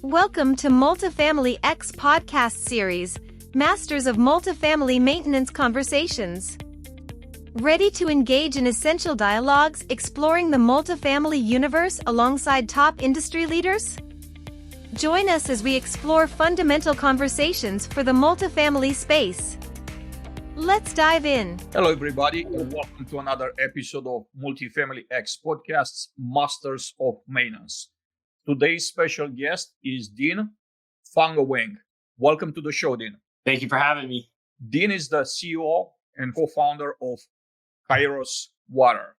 Welcome to Multifamily X podcast series, Masters of Multifamily Maintenance Conversations. Ready to engage in essential dialogues exploring the multifamily universe alongside top industry leaders? Join us as we explore fundamental conversations for the multifamily space. Let's dive in. Hello, everybody, and welcome to another episode of Multifamily X Podcast's Masters of Maintenance. Today's special guest is Dean-Fung-A-Wing. Welcome to the show, Dean. Thank you for having me. Dean is the CEO and co-founder of Kairos Water.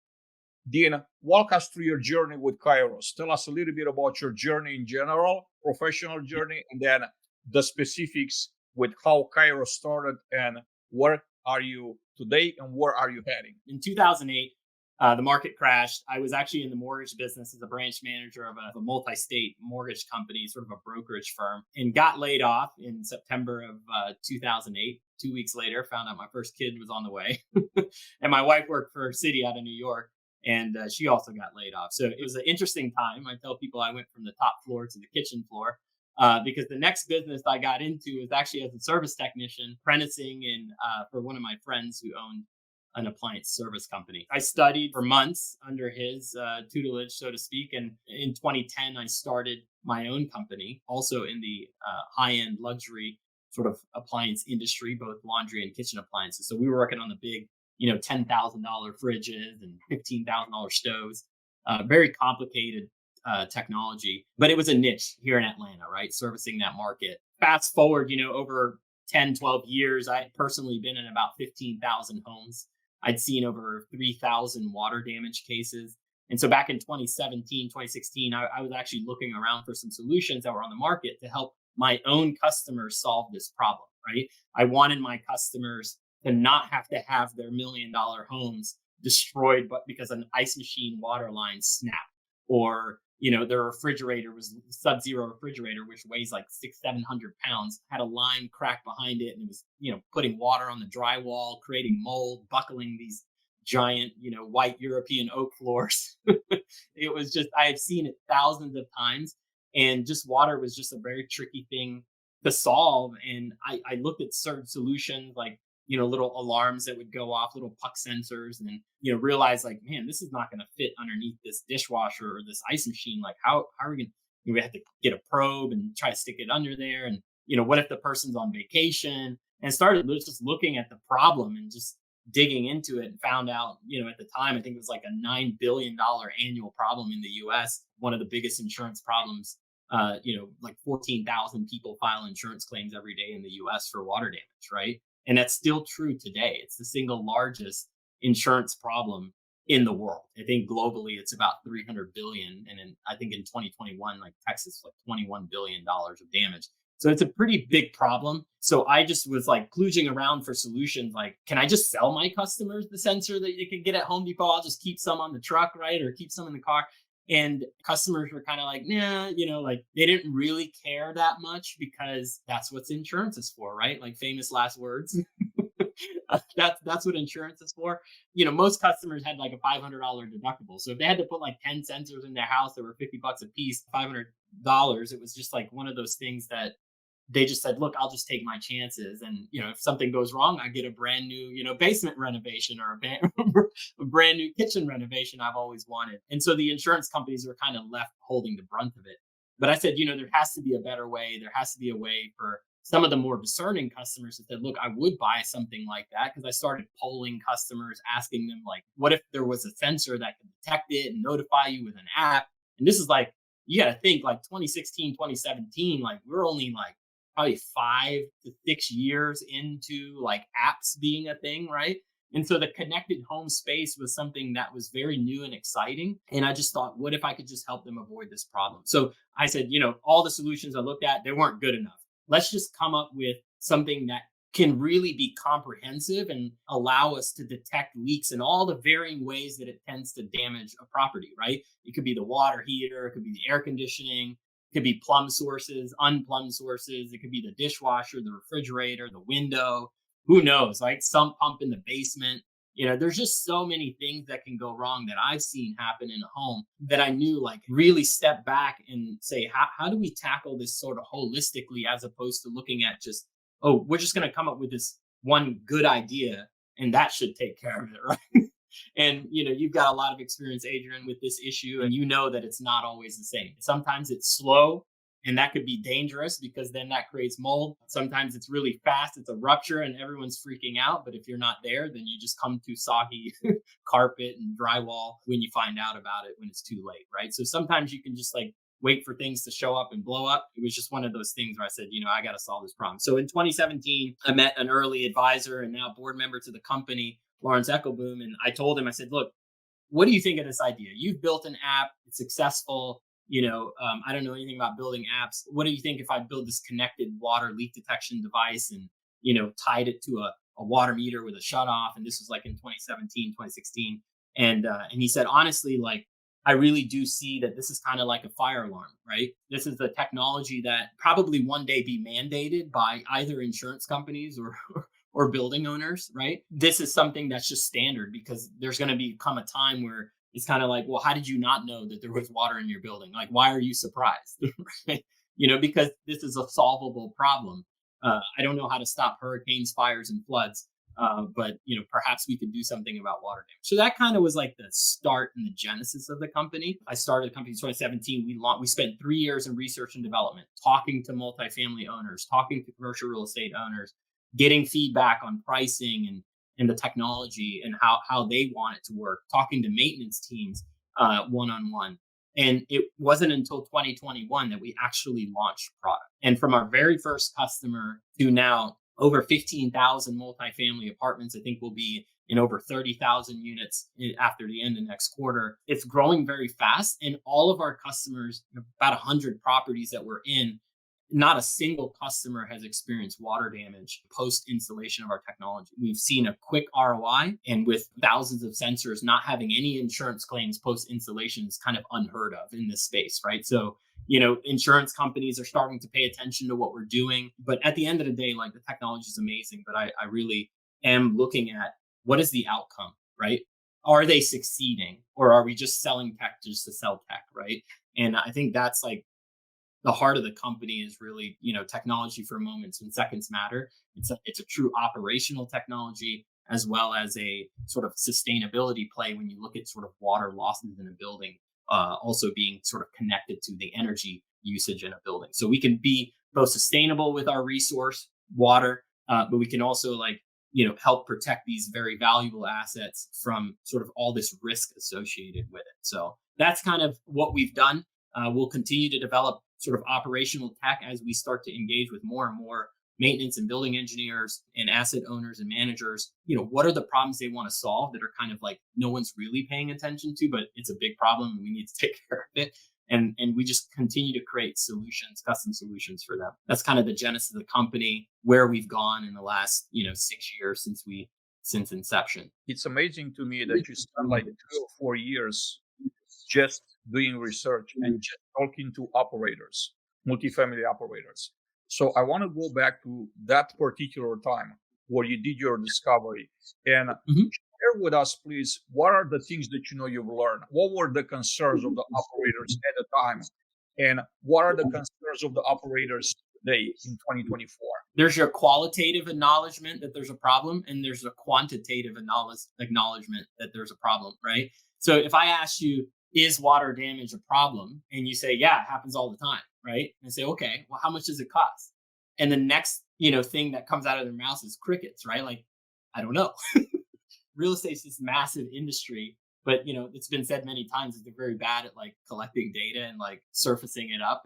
Dean, walk us through your journey with Kairos. Tell us a little bit about your journey in general, professional journey, and then the specifics with how Kairos started and where are you today and where are you heading? In 2008, the market crashed. I was actually in the mortgage business as a branch manager of a multi-state mortgage company, sort of a brokerage firm, and got laid off in September of 2008. 2 weeks later, found out my first kid was on the way. And my wife worked for Citi out of New York, and she also got laid off. So it was an interesting time. I tell people I went from the top floor to the kitchen floor. Because the next business I got into was actually as a service technician, apprenticing for one of my friends who owned an appliance service company. I studied for months under his tutelage, so to speak. And in 2010, I started my own company, also in the high-end luxury sort of appliance industry, both laundry and kitchen appliances. So we were working on the big, $10,000 fridges and $15,000 stoves, very complicated technology, but it was a niche here in Atlanta, right? Servicing that market. Fast forward, over 10, 12 years, I had personally been in about 15,000 homes. I'd seen over 3,000 water damage cases. And so back in 2017, 2016, I was actually looking around for some solutions that were on the market to help my own customers solve this problem, right? I wanted my customers to not have to have their $1 million homes destroyed but because an ice machine water line snapped, or their refrigerator was sub-zero refrigerator, which weighs like 600-700 pounds, had a line crack behind it, and it was, putting water on the drywall, creating mold, buckling these giant, white European oak floors. It was just, I have seen it thousands of times, and just water was just a very tricky thing to solve. And I looked at certain solutions like, little alarms that would go off, little puck sensors, and realize like, man, this is not going to fit underneath this dishwasher or this ice machine. Like, how are we going to? We have to get a probe and try to stick it under there. And what if the person's on vacation? And started just looking at the problem and just digging into it, and found out, at the time, I think it was like a $9 billion annual problem in the U.S. One of the biggest insurance problems. Like 14,000 people file insurance claims every day in the U.S. for water damage, right? And that's still true today. It's the single largest insurance problem in the world. I think globally it's about 300 billion. And I think in 2021, like Texas, like $21 billion of damage. So it's a pretty big problem. So I just was like kludging around for solutions. Like, can I just sell my customers the sensor that you can get at Home Depot? I'll just keep some on the truck, right? Or keep some in the car. And customers were kind of like, nah, like they didn't really care that much, because that's what insurance is for, right? Like famous last words. That's what insurance is for. Most customers had like a $500 deductible. So if they had to put like 10 sensors in their house that were $50 a piece, $500, it was just like one of those things that they just said, look, I'll just take my chances. And, if something goes wrong, I get a brand new, basement renovation, or a brand new kitchen renovation I've always wanted. And so the insurance companies were kind of left holding the brunt of it. But I said, there has to be a better way. There has to be a way for some of the more discerning customers that said, look, I would buy something like that. Because I started polling customers, asking them like, what if there was a sensor that could detect it and notify you with an app? And this is like, you got to think like 2016, 2017, like we're only like probably 5 to 6 years into like apps being a thing, right? And so the connected home space was something that was very new and exciting. And I just thought, what if I could just help them avoid this problem? So I said, all the solutions I looked at, they weren't good enough. Let's just come up with something that can really be comprehensive and allow us to detect leaks in all the varying ways that it tends to damage a property, right? It could be the water heater, it could be the air conditioning, it could be plumb sources, unplumbed sources. It could be the dishwasher, the refrigerator, the window, who knows, like some pump in the basement. There's just so many things that can go wrong that I've seen happen in a home that I knew, like, really step back and say, how do we tackle this sort of holistically, as opposed to looking at just, oh, we're just going to come up with this one good idea and that should take care of it, right? And you've got a lot of experience, Adrian, with this issue, and that it's not always the same. Sometimes it's slow, and that could be dangerous because then that creates mold. Sometimes it's really fast, it's a rupture and everyone's freaking out. But if you're not there, then you just come to soggy carpet and drywall when you find out about it when it's too late, right? So sometimes you can just like wait for things to show up and blow up. It was just one of those things where I said, I got to solve this problem. So in 2017, I met an early advisor and now board member to the company, Lawrence Eckelboom. And I told him, I said, look, what do you think of this idea? You've built an app, it's successful. I don't know anything about building apps. What do you think if I build this connected water leak detection device and, tied it to a water meter with a shut off? And this was like in 2017, 2016. And he said, honestly, like, I really do see that this is kind of like a fire alarm, right? This is the technology that probably one day be mandated by either insurance companies or building owners, right? This is something that's just standard because there's going to become a time where it's kind of like, well, how did you not know that there was water in your building? Like, why are you surprised? Right? Because this is a solvable problem. I don't know how to stop hurricanes, fires, and floods, but perhaps we could do something about water damage. So that kind of was like the start and the genesis of the company. I started the company in 2017. We spent 3 years in research and development, talking to multifamily owners, talking to commercial real estate owners, getting feedback on pricing and the technology and how they want it to work, talking to maintenance teams one-on-one. And it wasn't until 2021 that we actually launched product. And from our very first customer to now over 15,000 multifamily apartments, I think we'll be in over 30,000 units after the end of next quarter. It's growing very fast. And all of our customers, about 100 properties that we're in, not a single customer has experienced water damage post installation of our technology. We've seen a quick ROI, and with thousands of sensors, not having any insurance claims post installation is kind of unheard of in this space, right? So, insurance companies are starting to pay attention to what we're doing. But at the end of the day, like, the technology is amazing, but I really am looking at what is the outcome, right? Are they succeeding, or are we just selling tech just to sell tech, right? And I think that's like the heart of the company is really, technology for moments when seconds matter. It's a true operational technology as well as a sort of sustainability play when you look at sort of water losses in a building, also being sort of connected to the energy usage in a building. So we can be both sustainable with our resource, water, but we can also help protect these very valuable assets from sort of all this risk associated with it. So that's kind of what we've done. We'll continue to develop sort of operational tech as we start to engage with more and more maintenance and building engineers and asset owners and managers. What are the problems they want to solve that are kind of like no one's really paying attention to, but it's a big problem and we need to take care of it. And we just continue to create solutions, custom solutions for them. That's kind of the genesis of the company, where we've gone in the last 6 years since inception. It's amazing to me that you spent like 3 or 4 years just doing research and just talking to operators, multifamily operators. So I want to go back to that particular time where you did your discovery and share with us, please, what are the things that you've learned? What were the concerns of the operators at the time? And what are the concerns of the operators today in 2024? There's your qualitative acknowledgement that there's a problem, and there's a quantitative acknowledgement that there's a problem, right? So if I ask you, is water damage a problem? And you say, yeah, it happens all the time, right? And I say, okay, well, how much does it cost? And the next, thing that comes out of their mouth is crickets, right? Like, I don't know. Real estate's this massive industry, but it's been said many times that they're very bad at like collecting data and like surfacing it up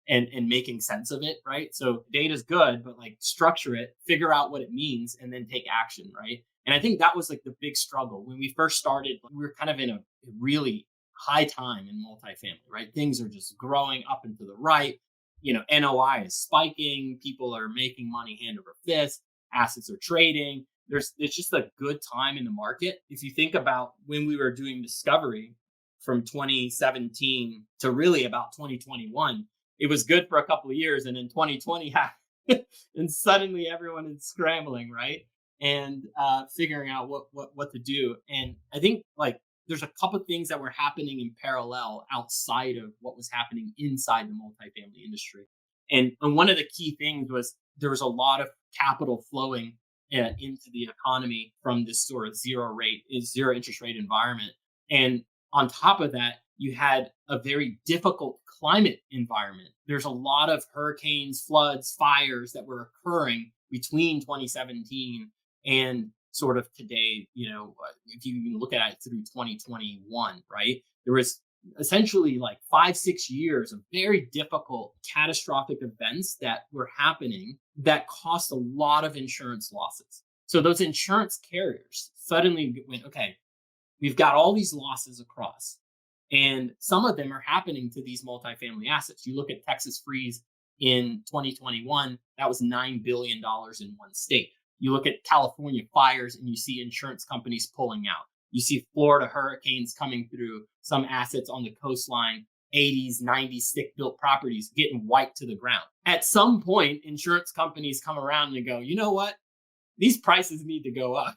and making sense of it, right? So data's good, but like structure it, figure out what it means, and then take action, right? And I think that was like the big struggle when we first started. We were kind of in a really high time in multifamily, right? Things are just growing up and to the right. NOI is spiking. People are making money hand over fist. Assets are trading. It's just a good time in the market. If you think about when we were doing discovery from 2017 to really about 2021, it was good for a couple of years. And in 2020 happened, and suddenly everyone is scrambling, right? and figuring out what to do. And I think like there's a couple of things that were happening in parallel outside of what was happening inside the multifamily industry. And one of the key things was there was a lot of capital flowing into the economy from this sort of zero interest rate environment. And on top of that, you had a very difficult climate environment. There's a lot of hurricanes, floods, fires that were occurring between 2017 and sort of today, if you even look at it through 2021, right? There was essentially like 5-6 years of very difficult catastrophic events that were happening that cost a lot of insurance losses. So those insurance carriers suddenly went, okay, we've got all these losses across, and some of them are happening to these multifamily assets. You look at Texas freeze in 2021, that was $9 billion in one state. You look at California fires and you see insurance companies pulling out. You see Florida hurricanes coming through, some assets on the coastline, 80s, 90s stick-built properties getting wiped to the ground. At some point, insurance companies come around and go, you know what? These prices need to go up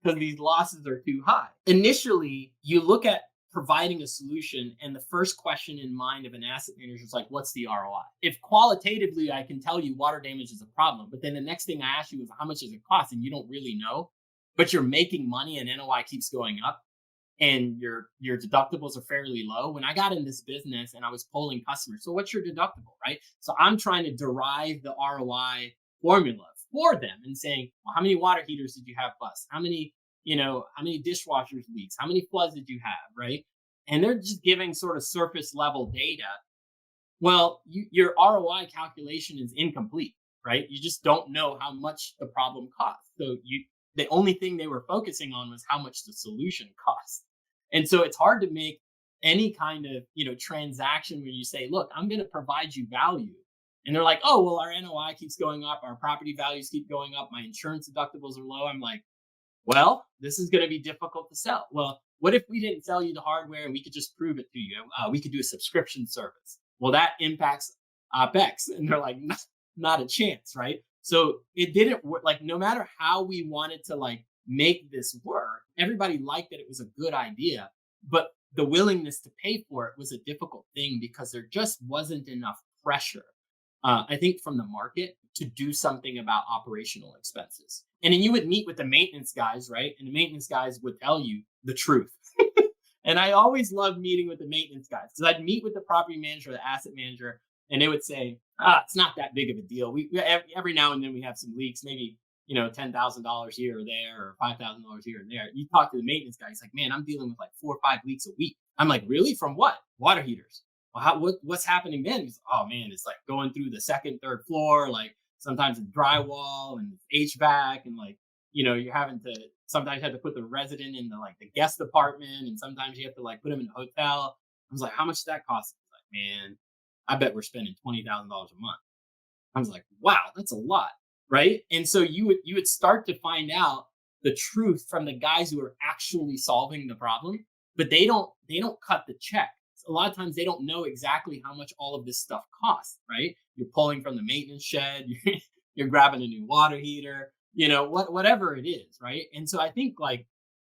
because these losses are too high. Initially, you look at providing a solution, and the first question in mind of an asset manager is like, what's the ROI? If qualitatively I can tell you water damage is a problem, but then the next thing I ask you is how much does it cost, and you don't really know, but you're making money and NOI keeps going up, and your deductibles are fairly low. When I got in this business and I was polling customers, so what's your deductible, right? So I'm trying to derive the ROI formula for them and saying, well, how many water heaters did you have bust? How many dishwashers leaks? How many floods did you have, right? And they're just giving sort of surface level data. Well, your ROI calculation is incomplete, right? You just don't know how much the problem costs. So the only thing they were focusing on was how much the solution costs. And so it's hard to make any kind of, transaction where you say, look, I'm going to provide you value. And they're like, oh, well, our NOI keeps going up. Our property values keep going up. My insurance deductibles are low. I'm like, well, this is going to be difficult to sell. Well, what if we didn't sell you the hardware and we could just prove it to you? We could do a subscription service. Well, that impacts OpEx. And they're like, not a chance, right? So it didn't work. Like, no matter how we wanted to make this work, everybody liked that it was a good idea, but the willingness to pay for it was a difficult thing because there just wasn't enough pressure, I think, from the market to do something about operational expenses. And then you would meet with the maintenance guys, right? And the maintenance guys would tell you the truth. And I always loved meeting with the maintenance guys because I'd meet with the property manager or the asset manager, and they would say, it's not that big of a deal. We every now and then we have some leaks, maybe, $10,000 here or there, or $5,000 here and there. You talk to the maintenance guy, he's like, man, I'm dealing with like 4 or 5 leaks a week. I'm like, really? From what? Water heaters. Well, what's happening then? He's like, oh man, it's like going through the second, third floor, like sometimes it's drywall and HVAC, and you're having to sometimes have to put the resident in the guest apartment, and sometimes you have to put them in a hotel. I was like, how much does that cost? He's like, man, I bet we're spending $20,000 a month. I was like, wow, that's a lot, right? And so you would start to find out the truth from the guys who are actually solving the problem, but they don't cut the check. A lot of times they don't know exactly how much all of this stuff costs, right? You're pulling from the maintenance shed, you're grabbing a new water heater, whatever it is, right? And so I think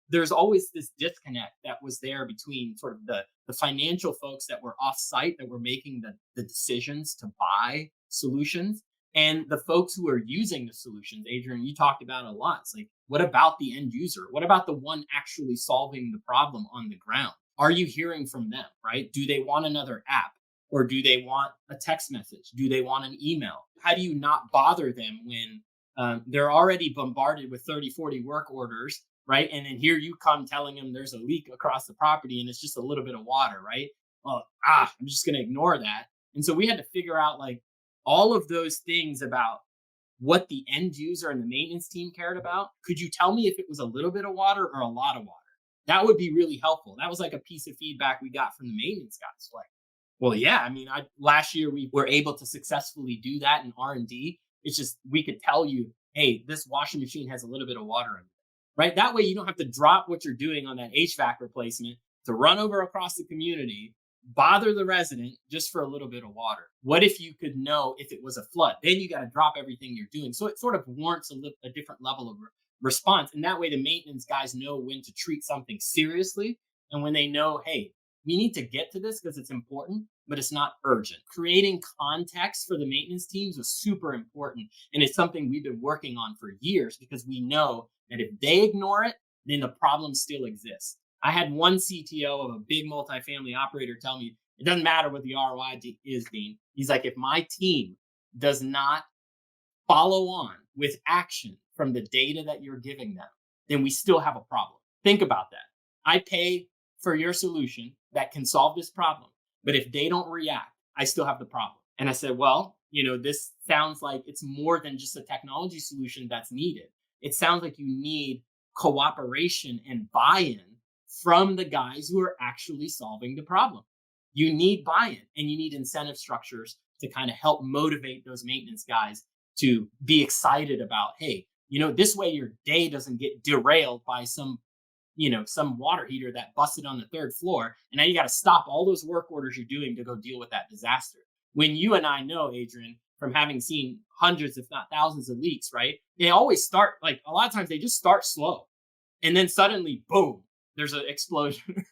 there's always this disconnect that was there between sort of the financial folks that were off site, that were making the decisions to buy solutions, and the folks who are using the solutions. Adrian, you talked about a lot. It's like, what about the end user? What about the one actually solving the problem on the ground? Are you hearing from them, right? Do they want another app, or do they want a text message? Do they want an email? How do you not bother them when they're already bombarded with 30, 40 work orders, right? And then here you come telling them there's a leak across the property and it's just a little bit of water, right? Well, I'm just going to ignore that. And so we had to figure out all of those things about what the end user and the maintenance team cared about. Could you tell me if it was a little bit of water or a lot of water? That would be really helpful. That was a piece of feedback we got from the maintenance guys. Well, yeah, I mean, last year we were able to successfully do that in R&D. It's just, we could tell you, hey, this washing machine has a little bit of water in it, right? That way you don't have to drop what you're doing on that HVAC replacement to run over across the community, bother the resident just for a little bit of water. What if you could know if it was a flood? Then you got to drop everything you're doing. So it sort of warrants a different level of response. And that way the maintenance guys know when to treat something seriously and when they know, hey, we need to get to this because it's important, but it's not urgent. Creating context for the maintenance teams was super important. And it's something we've been working on for years because we know that if they ignore it, then the problem still exists. I had one CTO of a big multifamily operator tell me, it doesn't matter what the ROI is, Dean. He's like, if my team does not follow on with action from the data that you're giving them, then we still have a problem. Think about that. I pay for your solution that can solve this problem, but if they don't react, I still have the problem. And I said, well, this sounds like it's more than just a technology solution that's needed. It sounds like you need cooperation and buy-in from the guys who are actually solving the problem. You need buy-in and you need incentive structures to kind of help motivate those maintenance guys to be excited about, hey, this way your day doesn't get derailed by some water heater that busted on the third floor. And now you got to stop all those work orders you're doing to go deal with that disaster. When you and I know, Adrian, from having seen hundreds, if not thousands of leaks, right? They always start, like a lot of times they just start slow. And then suddenly, boom, there's an explosion,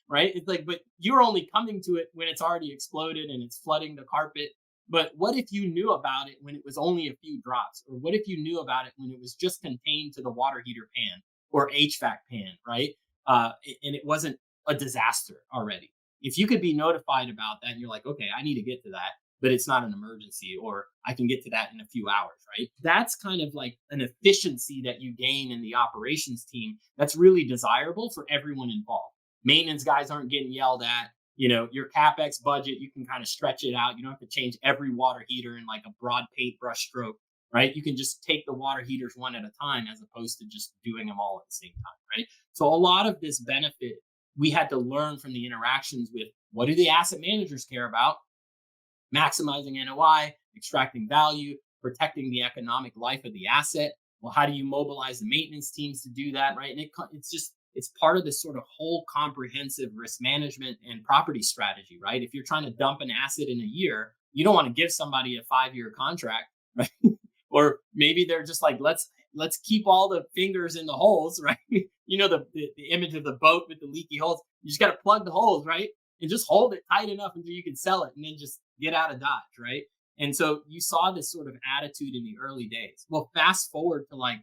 right? It's like, but you're only coming to it when it's already exploded and it's flooding the carpet. But what if you knew about it when it was only a few drops? Or what if you knew about it when it was just contained to the water heater pan or HVAC pan, right? And it wasn't a disaster already. If you could be notified about that and you're like, okay, I need to get to that, but it's not an emergency, or I can get to that in a few hours, right? That's kind of like an efficiency that you gain in the operations team that's really desirable for everyone involved. Maintenance guys aren't getting yelled at. Your CapEx budget, you can kind of stretch it out. You don't have to change every water heater in like a broad paintbrush stroke, right? You can just take the water heaters one at a time as opposed to just doing them all at the same time, right? So a lot of this benefit we had to learn from the interactions with what do the asset managers care about? Maximizing NOI, extracting value, protecting the economic life of the asset. Well, how do you mobilize the maintenance teams to do that, right? And it's part of this sort of whole comprehensive risk management and property strategy, right? If you're trying to dump an asset in a year, you don't want to give somebody a 5-year contract, right? Or maybe they're just like, let's keep all the fingers in the holes, right? The image of the boat with the leaky holes. You just got to plug the holes, right? And just hold it tight enough until you can sell it and then just get out of Dodge, right? And so you saw this sort of attitude in the early days. Well, fast forward to like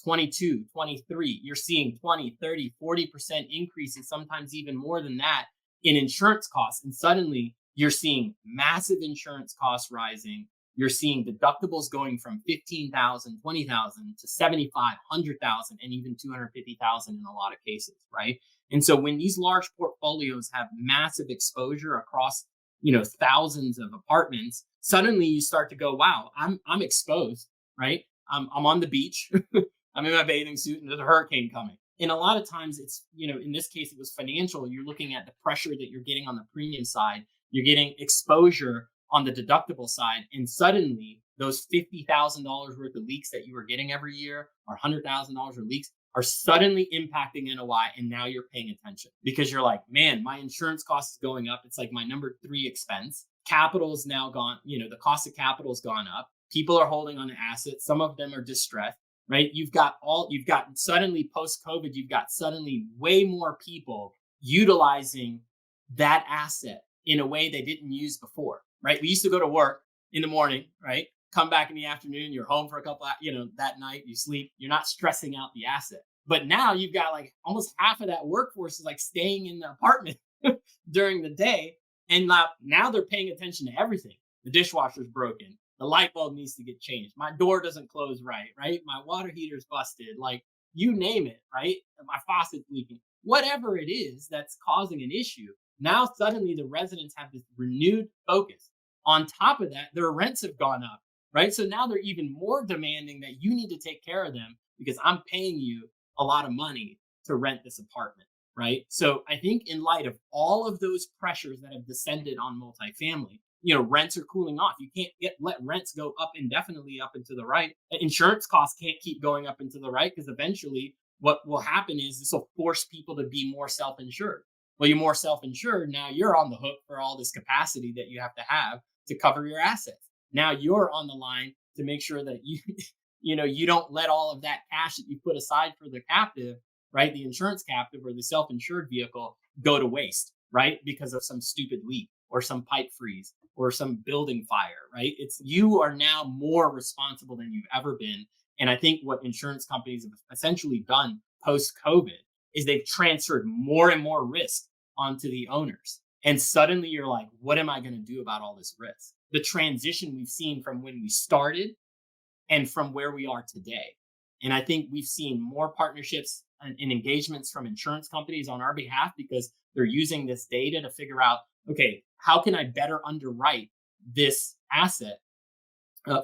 22, 23, you're seeing 20, 30, 40% increases, sometimes even more than that in insurance costs. And suddenly you're seeing massive insurance costs rising. You're seeing deductibles going from $15,000, $20,000 to $75,000, $100,000, and even $250,000 in a lot of cases, right? And so when these large portfolios have massive exposure across, thousands of apartments, suddenly you start to go, wow, I'm exposed, right? I'm on the beach. I'm in my bathing suit and there's a hurricane coming. And a lot of times it's, in this case, it was financial. You're looking at the pressure that you're getting on the premium side. You're getting exposure on the deductible side. And suddenly those $50,000 worth of leaks that you were getting every year or $100,000 of leaks are suddenly impacting NOI. And now you're paying attention because you're like, man, my insurance cost is going up. It's like my number 3 expense. Capital is now gone. The cost of capital has gone up. People are holding on to assets. Some of them are distressed, right? You've got suddenly post-COVID, you've got suddenly way more people utilizing that asset in a way they didn't use before, right? We used to go to work in the morning, right? Come back in the afternoon, you're home for a couple, that night, you sleep, you're not stressing out the asset. But now you've got like almost half of that workforce is like staying in the apartment during the day. And now they're paying attention to everything. The dishwasher's broken. The light bulb needs to get changed. My door doesn't close right? My water heater's busted. Like, you name it, right? My faucet's leaking. Whatever it is that's causing an issue, now suddenly the residents have this renewed focus. On top of that, their rents have gone up, right? So now they're even more demanding that you need to take care of them because I'm paying you a lot of money to rent this apartment, right? So I think in light of all of those pressures that have descended on multifamily, rents are cooling off. You can't let rents go up indefinitely up and to the right. Insurance costs can't keep going up and to the right because eventually what will happen is this will force people to be more self-insured. Well, you're more self-insured. Now you're on the hook for all this capacity that you have to cover your assets. Now you're on the line to make sure that you don't let all of that cash that you put aside for the captive, right? The insurance captive or the self-insured vehicle go to waste, right? Because of some stupid leak or some pipe freeze or some building fire, right? It's you are now more responsible than you've ever been. And I think what insurance companies have essentially done post COVID is they've transferred more and more risk onto the owners. And suddenly you're like, what am I going to do about all this risk? The transition we've seen from when we started and from where we are today. And I think we've seen more partnerships and engagements from insurance companies on our behalf because they're using this data to figure out, okay, how can I better underwrite this asset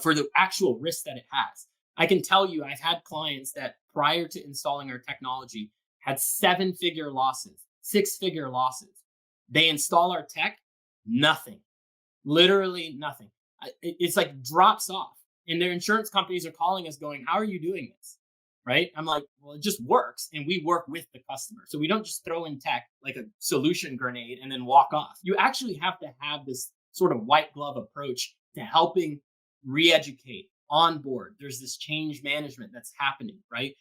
for the actual risk that it has? I can tell you, I've had clients that prior to installing our technology had 7-figure losses, 6-figure losses. They install our tech, nothing, literally nothing. It's like drops off. And their insurance companies are calling us going, how are you doing this? Right? I'm like, well, it just works. And we work with the customer. So we don't just throw in tech like a solution grenade and then walk off. You actually have to have this sort of white glove approach to helping re-educate, onboard. There's this change management that's happening, right?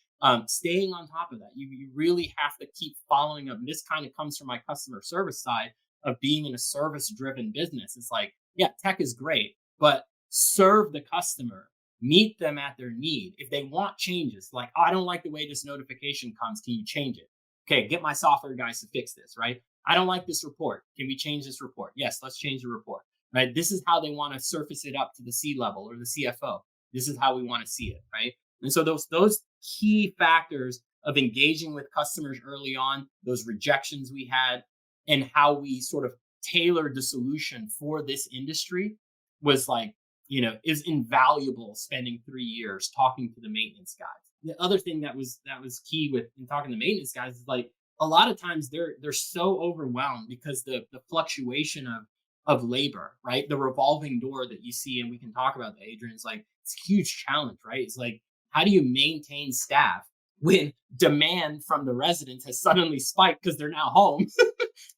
Staying on top of that. You really have to keep following up. And this kind of comes from my customer service side of being in a service-driven business. It's like, yeah, tech is great, but serve the customer, meet them at their need. If they want changes, like, I don't like the way this notification comes, can you change it? Okay, get my software guys to fix this, right? I don't like this report. Can we change this report? Yes, let's change the report, right? This is how they want to surface it up to the C-level or the CFO. This is how we want to see it, right? And so those key factors of engaging with customers early on, those rejections we had, and how we sort of tailored the solution for this industry was like, is invaluable spending 3 years talking to the maintenance guys. The other thing that was key with in talking to maintenance guys is like a lot of times they're so overwhelmed because the fluctuation of labor, right? The revolving door that you see, and we can talk about that, Adrian, is like it's a huge challenge, right? It's like, how do you maintain staff when demand from the residents has suddenly spiked because they're now home?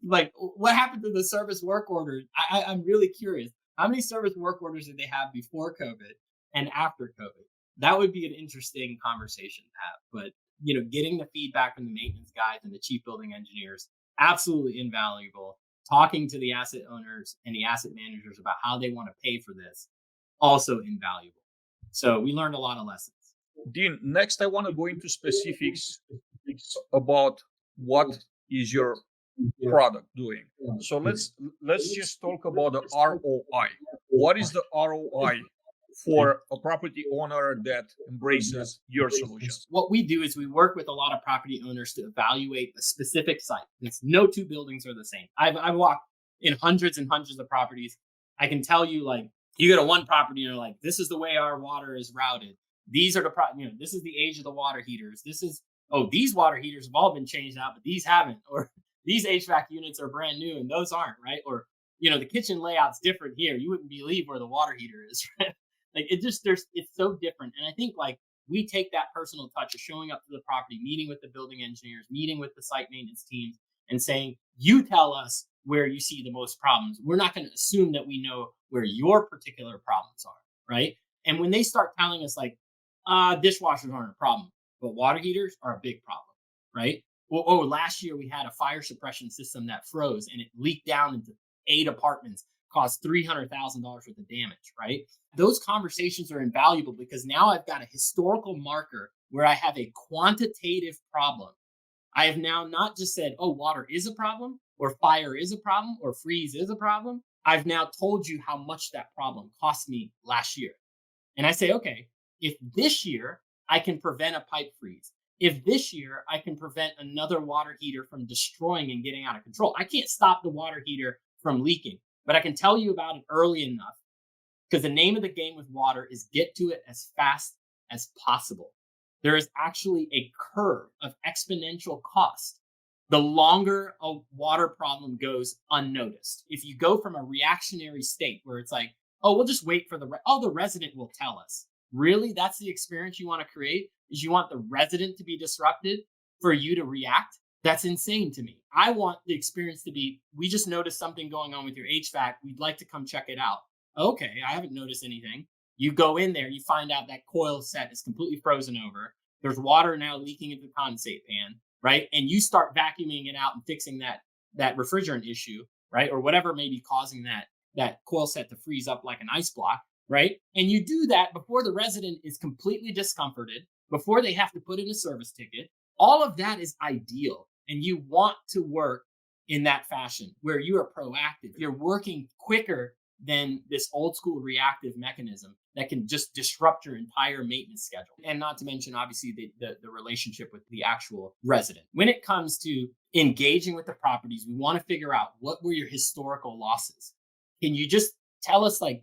Like, what happened to the service work orders? I'm really curious. How many service work orders did they have before COVID and after COVID? That would be an interesting conversation to have. But, getting the feedback from the maintenance guys and the chief building engineers, absolutely invaluable. Talking to the asset owners and the asset managers about how they want to pay for this, also invaluable. So we learned a lot of lessons. Dean, next I want to go into specifics about what is your product doing. So let's just talk about the ROI. What is the ROI for a property owner that embraces your solution? What we do is we work with a lot of property owners to evaluate a specific site. It's no two buildings are the same. I've walked in hundreds and hundreds of properties. I can tell you, like, you go to one property and you're like, this is the way our water is routed. These are this is the age of the water heaters. These water heaters have all been changed out, but these haven't. Or these HVAC units are brand new and those aren't, right? Or, the kitchen layout's different here. You wouldn't believe where the water heater is, right? Like it's so different. And I think like we take that personal touch of showing up to the property, meeting with the building engineers, meeting with the site maintenance teams and saying, you tell us where you see the most problems. We're not going to assume that we know where your particular problems are, right? And when they start telling us like, dishwashers aren't a problem, but water heaters are a big problem, right? Last year we had a fire suppression system that froze and it leaked down into 8 apartments, caused $300,000 worth of damage, right? Those conversations are invaluable because now I've got a historical marker where I have a quantitative problem. I have now not just said, water is a problem, or fire is a problem, or freeze is a problem. I've now told you how much that problem cost me last year. And I say, okay, if this year I can prevent a pipe freeze, if this year I can prevent another water heater from destroying and getting out of control, I can't stop the water heater from leaking, but I can tell you about it early enough because the name of the game with water is get to it as fast as possible. There is actually a curve of exponential cost the longer a water problem goes unnoticed. If you go from a reactionary state where it's like, we'll just wait for the resident will tell us. Really? That's the experience you want to create? Is you want the resident to be disrupted for you to react? That's insane to me. I want the experience to be, we just noticed something going on with your HVAC. We'd like to come check it out. Okay, I haven't noticed anything. You go in there, you find out that coil set is completely frozen over. There's water now leaking into the condensate pan, right? And you start vacuuming it out and fixing that refrigerant issue, right? Or whatever may be causing that coil set to freeze up like an ice block, right? And you do that before the resident is completely discomforted, before they have to put in a service ticket. All of that is ideal. And you want to work in that fashion where you are proactive. You're working quicker than this old school reactive mechanism that can just disrupt your entire maintenance schedule. And not to mention, obviously, the relationship with the actual resident. When it comes to engaging with the properties, we want to figure out what were your historical losses. Can you just tell us like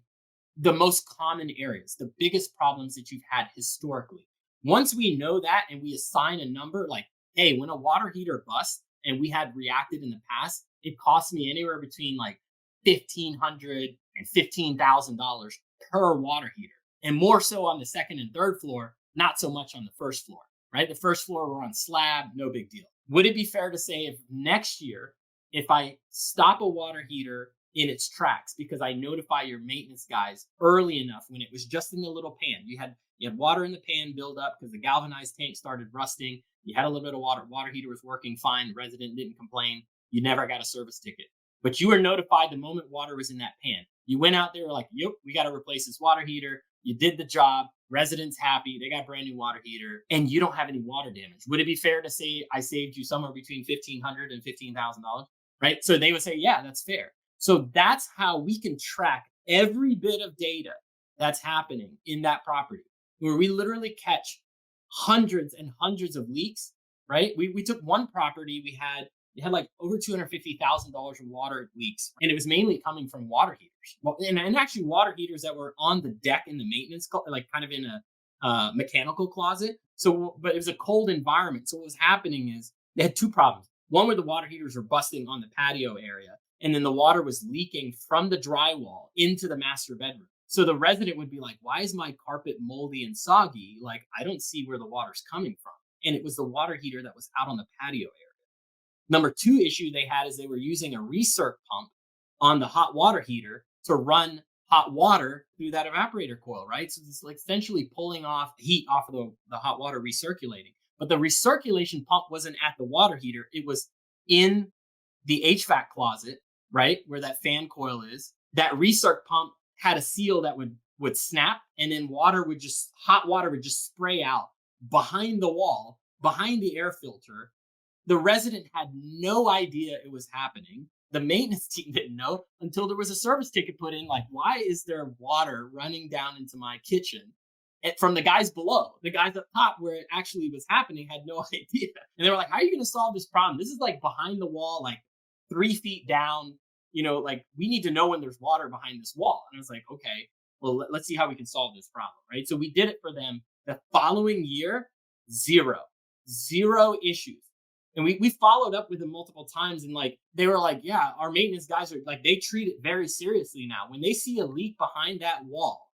the most common areas, the biggest problems that you've had historically? Once we know that and we assign a number like, hey, when a water heater busts and we had reacted in the past, it cost me anywhere between like $1,500 and $15,000 per water heater. And more so on the second and third floor, not so much on the first floor, right? The first floor, we're on slab, no big deal. Would it be fair to say if next year, if I stop a water heater in its tracks because I notify your maintenance guys early enough when it was just in the little pan, you had water in the pan build up because the galvanized tank started rusting, you had a little bit of water heater was working fine, the resident didn't complain, you never got a service ticket. But you were notified the moment water was in that pan. You went out there like, yep, we got to replace this water heater. You did the job. Residents happy. They got a brand new water heater and you don't have any water damage. Would it be fair to say I saved you somewhere between $1,500 and $15,000, right? So they would say, yeah, that's fair. So that's how we can track every bit of data that's happening in that property, where we literally catch hundreds and hundreds of leaks, right? We took one property, we had like over $250,000 in water leaks, and it was mainly coming from water heaters. Well, and actually water heaters that were on the deck in the maintenance, like kind of in a mechanical closet. So, but it was a cold environment. So what was happening is they had two problems. One where the water heaters were busting on the patio area, and then the water was leaking from the drywall into the master bedroom. So the resident would be like, why is my carpet moldy and soggy? Like, I don't see where the water's coming from. And it was the water heater that was out on the patio area. Number two issue they had is they were using a recirc pump on the hot water heater to run hot water through that evaporator coil, right? So it's like essentially pulling off heat off of the hot water recirculating. But the recirculation pump wasn't at the water heater. It was in the HVAC closet, right? Where that fan coil is. That recirc pump had a seal that would snap, and then hot water would just spray out behind the wall, behind the air filter. The resident had no idea it was happening. The maintenance team didn't know until there was a service ticket put in. Like, why is there water running down into my kitchen? And from the guys below, the guys up top where it actually was happening had no idea. And they were like, how are you going to solve this problem? This is like behind the wall, like 3 feet down. Like we need to know when there's water behind this wall. And I was like, okay, well, let's see how we can solve this problem, right? So we did it for them. The following year, zero issues. And we followed up with them multiple times, and like they were like, yeah, our maintenance guys are like, they treat it very seriously now. When they see a leak behind that wall,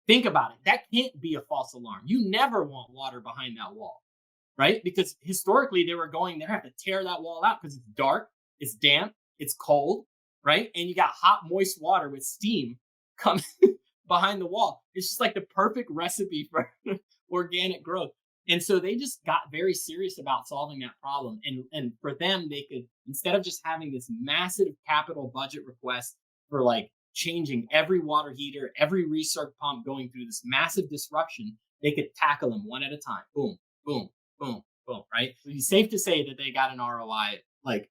think about it. That can't be a false alarm. You never want water behind that wall, right? Because historically they were going there, have to tear that wall out because it's dark, it's damp, it's cold, right? And you got hot, moist water with steam coming behind the wall. It's just like the perfect recipe for organic growth. And so they just got very serious about solving that problem. And for them, they could, instead of just having this massive capital budget request for like changing every water heater, every recirc pump, going through this massive disruption, they could tackle them one at a time. Boom, boom, boom, boom, right? So it's safe to say that they got an ROI like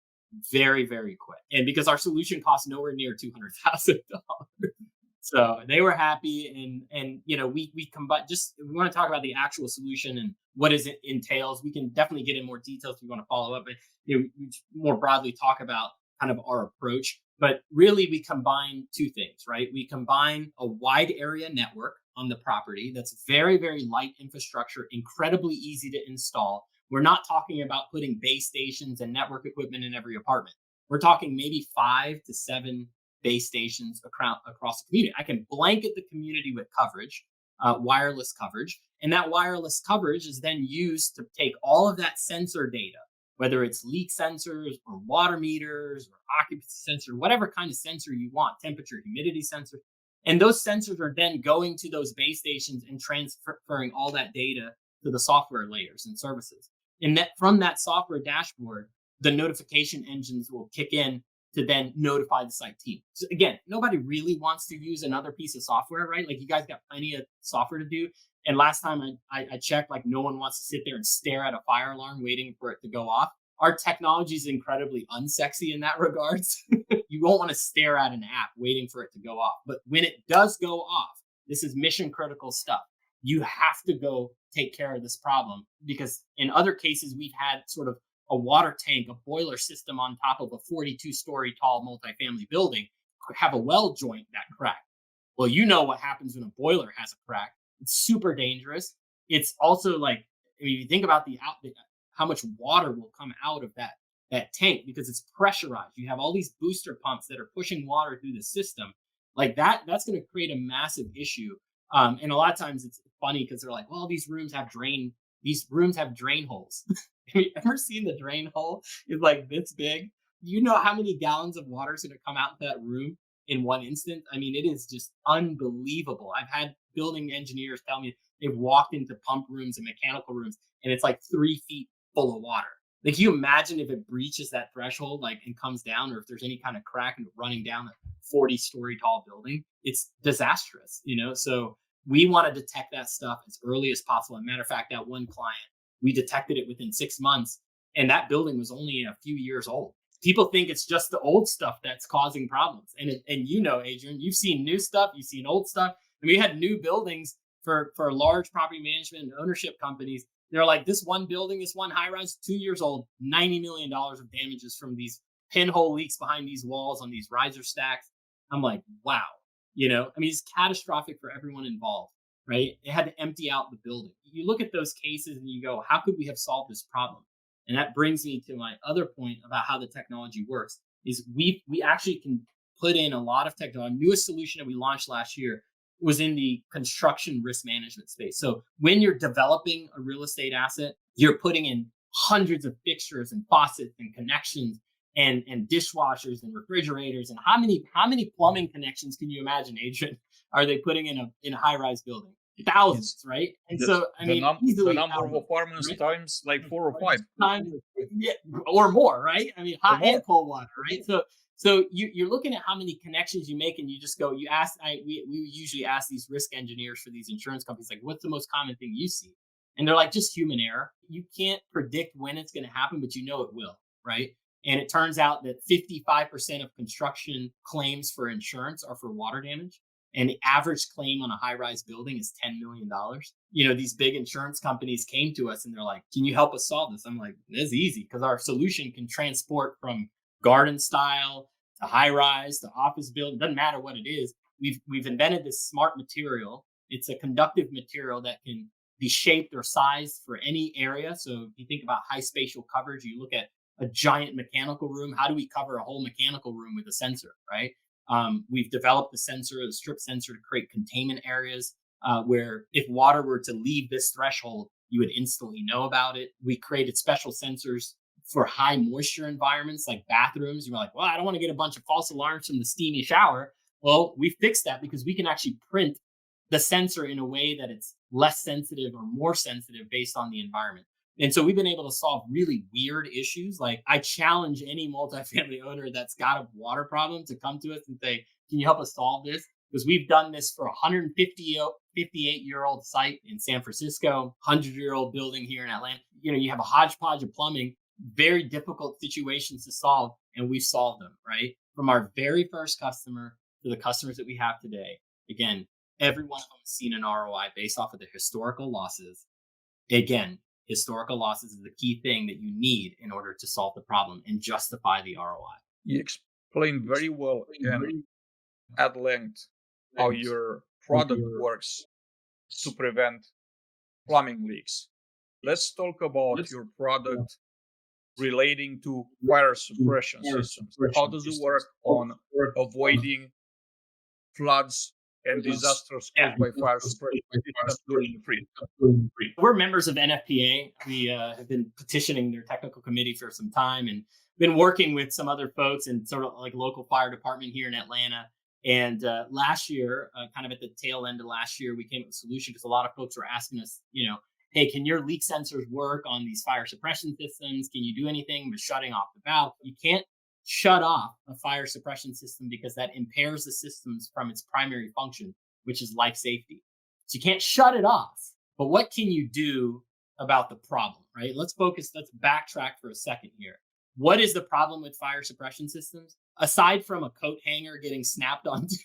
very, very quick. And because our solution costs nowhere near $200,000. So they were happy, and we combine. We want to talk about the actual solution and what it entails. We can definitely get in more details if you want to follow up, but we more broadly talk about kind of our approach. But really, we combine two things, right? We combine a wide area network on the property that's very, very light infrastructure, incredibly easy to install. We're not talking about putting base stations and network equipment in every apartment. We're talking maybe 5 to 7 base stations across the community. I can blanket the community with coverage, wireless coverage, and that wireless coverage is then used to take all of that sensor data, whether it's leak sensors or water meters or occupancy sensor, whatever kind of sensor you want, temperature, humidity sensor. And those sensors are then going to those base stations and transferring all that data to the software layers and services. And that from that software dashboard, the notification engines will kick in to then notify the site team. So again, nobody really wants to use another piece of software, right? Like you guys got plenty of software to do. And last time I checked, like no one wants to sit there and stare at a fire alarm waiting for it to go off. Our technology is incredibly unsexy in that regards. You won't want to stare at an app waiting for it to go off. But when it does go off, this is mission critical stuff. You have to go take care of this problem, because in other cases, we've had sort of a water tank, a boiler system on top of a 42-story tall multifamily building have a well joint that cracked. Well, you know what happens when a boiler has a crack. It's super dangerous. It's also like, I mean, you think about how much water will come out of that tank because it's pressurized. You have all these booster pumps that are pushing water through the system. Like that's going to create a massive issue. And a lot of times it's funny because they're like, well, these rooms have drain holes. Have you ever seen the drain hole? It's like this big. You know how many gallons of water is going to come out of that room in one instant? I mean, it is just unbelievable. I've had building engineers tell me they've walked into pump rooms and mechanical rooms, and it's like 3 feet full of water. Like, can you imagine if it breaches that threshold, like, and comes down, or if there's any kind of crack and running down a 40-story tall building? It's disastrous, you know? So we want to detect that stuff as early as possible. As a matter of fact, that one client, we detected it within 6 months, and that building was only a few years old. People think it's just the old stuff that's causing problems. And you know, Adrian, you've seen new stuff, you've seen old stuff. And we had new buildings for large property management and ownership companies. They're like, this one building, this one high rise, 2 years old, $90 million of damages from these pinhole leaks behind these walls on these riser stacks. I'm like, wow. You know, I mean, it's catastrophic for everyone involved, right? It had to empty out the building. You look at those cases and you go, how could we have solved this problem? And that brings me to my other point about how the technology works is we actually can put in a lot of technology. Our newest solution that we launched last year was in the construction risk management space. So when you're developing a real estate asset, you're putting in hundreds of fixtures and faucets and connections and dishwashers and refrigerators. And how many plumbing connections can you imagine, Adrian, are they putting in a high-rise building? Thousands, right? And the number of apartments, right? Times like 4 or 5 times, yeah, or more, right? I mean, hot and cold water, right? So you're looking at how many connections you make, and you just go. We usually ask these risk engineers for these insurance companies, like, what's the most common thing you see? And they're like, just human error. You can't predict when it's going to happen, but you know it will, right? And it turns out that 55% of construction claims for insurance are for water damage. And the average claim on a high-rise building is $10 million. You know, these big insurance companies came to us and they're like, can you help us solve this? I'm like, this is easy, because our solution can transport from garden style to high-rise to office building. Doesn't matter what it is. We've invented this smart material. It's a conductive material that can be shaped or sized for any area. So if you think about high spatial coverage, you look at a giant mechanical room. How do we cover a whole mechanical room with a sensor, right? We've developed the strip sensor, to create containment areas where if water were to leave this threshold, you would instantly know about it. We created special sensors for high moisture environments like bathrooms. You're like, well, I don't want to get a bunch of false alarms from the steamy shower. Well, we fixed that because we can actually print the sensor in a way that it's less sensitive or more sensitive based on the environment. And so we've been able to solve really weird issues. Like, I challenge any multifamily owner that's got a water problem to come to us and say, can you help us solve this? Because we've done this for a 158-year-old site in San Francisco, 100-year-old building here in Atlanta. You know, you have a hodgepodge of plumbing, very difficult situations to solve, and we've solved them, right? From our very first customer to the customers that we have today. Again, every one of them has seen an ROI based off of the historical losses. Again, historical losses is the key thing that you need in order to solve the problem and justify the ROI. You explained very well and at length how your product works to prevent plumbing leaks. Let's talk about your product relating to fire suppression systems. How does it work on avoiding floods and disasters caused by fire suppression systems during the freeze? We're members of NFPA. We have been petitioning their technical committee for some time and been working with some other folks and sort of like local fire department here in Atlanta And last year, kind of at the tail end of last year, we came up with a solution because a lot of folks were asking us, hey, can your leak sensors work on these fire suppression systems? Can you do anything with shutting off the valve? You can't shut off a fire suppression system because that impairs the systems from its primary function, which is life safety. So you can't shut it off. But what can you do about the problem, right? Let's backtrack for a second here. What is the problem with fire suppression systems? Aside from a coat hanger getting snapped onto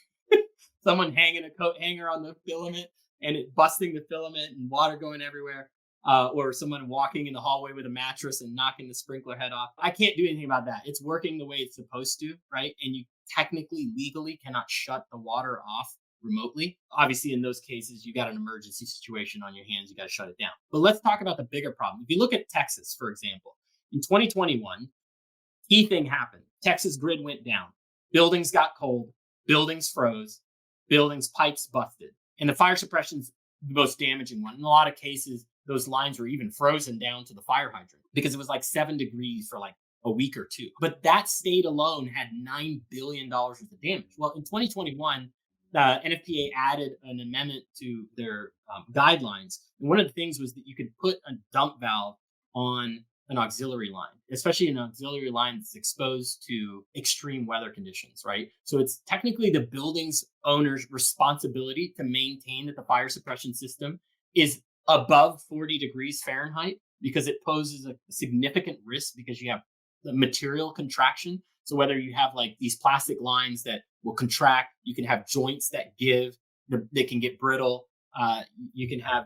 someone hanging a coat hanger on the filament and it busting the filament and water going everywhere, or someone walking in the hallway with a mattress and knocking the sprinkler head off. I can't do anything about that. It's working the way it's supposed to, right? And you technically, legally cannot shut the water off remotely. Obviously, in those cases, you got an emergency situation on your hands. You got to shut it down. But let's talk about the bigger problem. If you look at Texas, for example, in 2021, key thing happened. Texas grid went down. Buildings got cold. Buildings froze. Buildings pipes busted. And the fire suppression's the most damaging one. In a lot of cases, those lines were even frozen down to the fire hydrant because it was like 7 degrees for like a week or two. But that state alone had $9 billion worth of damage. Well, in 2021, the NFPA added an amendment to their guidelines. And one of the things was that you could put a dump valve on an auxiliary line, especially an auxiliary line that's exposed to extreme weather conditions, right? So it's technically the building's owner's responsibility to maintain that the fire suppression system is above 40 degrees Fahrenheit because it poses a significant risk because you have the material contraction. So whether you have like these plastic lines that will contract, you can have joints that give, they can get brittle. You can have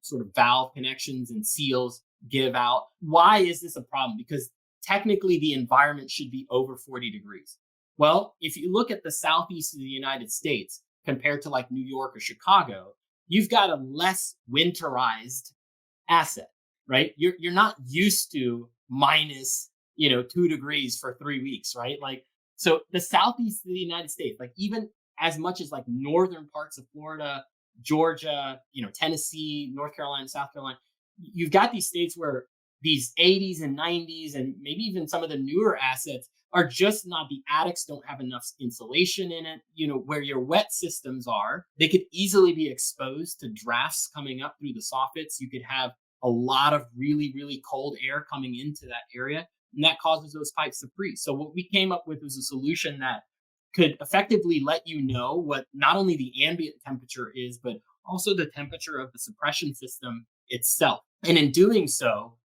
sort of valve connections and seals give out. Why is this a problem? Because technically the environment should be over 40 degrees. Well, if you look at the southeast of the United States compared to like New York or Chicago, you've got a less winterized asset, right? You're not used to minus 2 degrees for 3 weeks, right? Like, so the southeast of the United States, like even as much as like northern parts of Florida, Georgia, Tennessee, North Carolina, South Carolina, you've got these states where these 80s and 90s and maybe even some of the newer assets are just not, the attics don't have enough insulation in it. Where your wet systems are, they could easily be exposed to drafts coming up through the soffits. You could have a lot of really, really cold air coming into that area, and that causes those pipes to freeze. So what we came up with was a solution that could effectively let you know what not only the ambient temperature is, but also the temperature of the suppression system itself. And in doing so,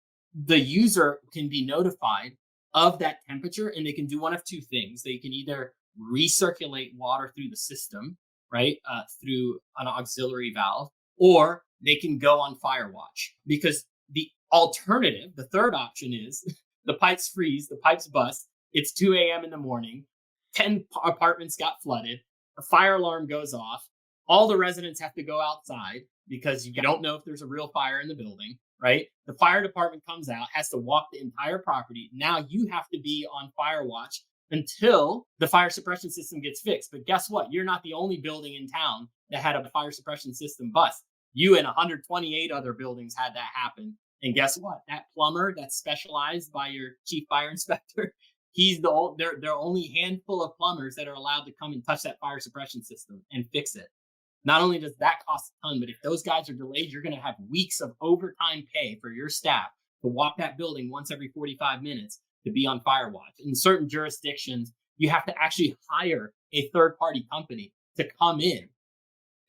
the user can be notified of that temperature, and they can do one of two things. They can either recirculate water through the system, right, through an auxiliary valve, or they can go on fire watch. Because the alternative, the third option is the pipes freeze, the pipes bust, it's 2 a.m. in the morning, 10 apartments got flooded, a fire alarm goes off, all the residents have to go outside because you don't know if there's a real fire in the building, right? The fire department comes out, has to walk the entire property. Now you have to be on fire watch until the fire suppression system gets fixed. But guess what? You're not the only building in town that had a fire suppression system bust. You and 128 other buildings had that happen. And guess what? That plumber that's specialized by your chief fire inspector, they're only handful of plumbers that are allowed to come and touch that fire suppression system and fix it. Not only does that cost a ton, but if those guys are delayed, you're going to have weeks of overtime pay for your staff to walk that building once every 45 minutes to be on fire watch. In certain jurisdictions, you have to actually hire a third-party company to come in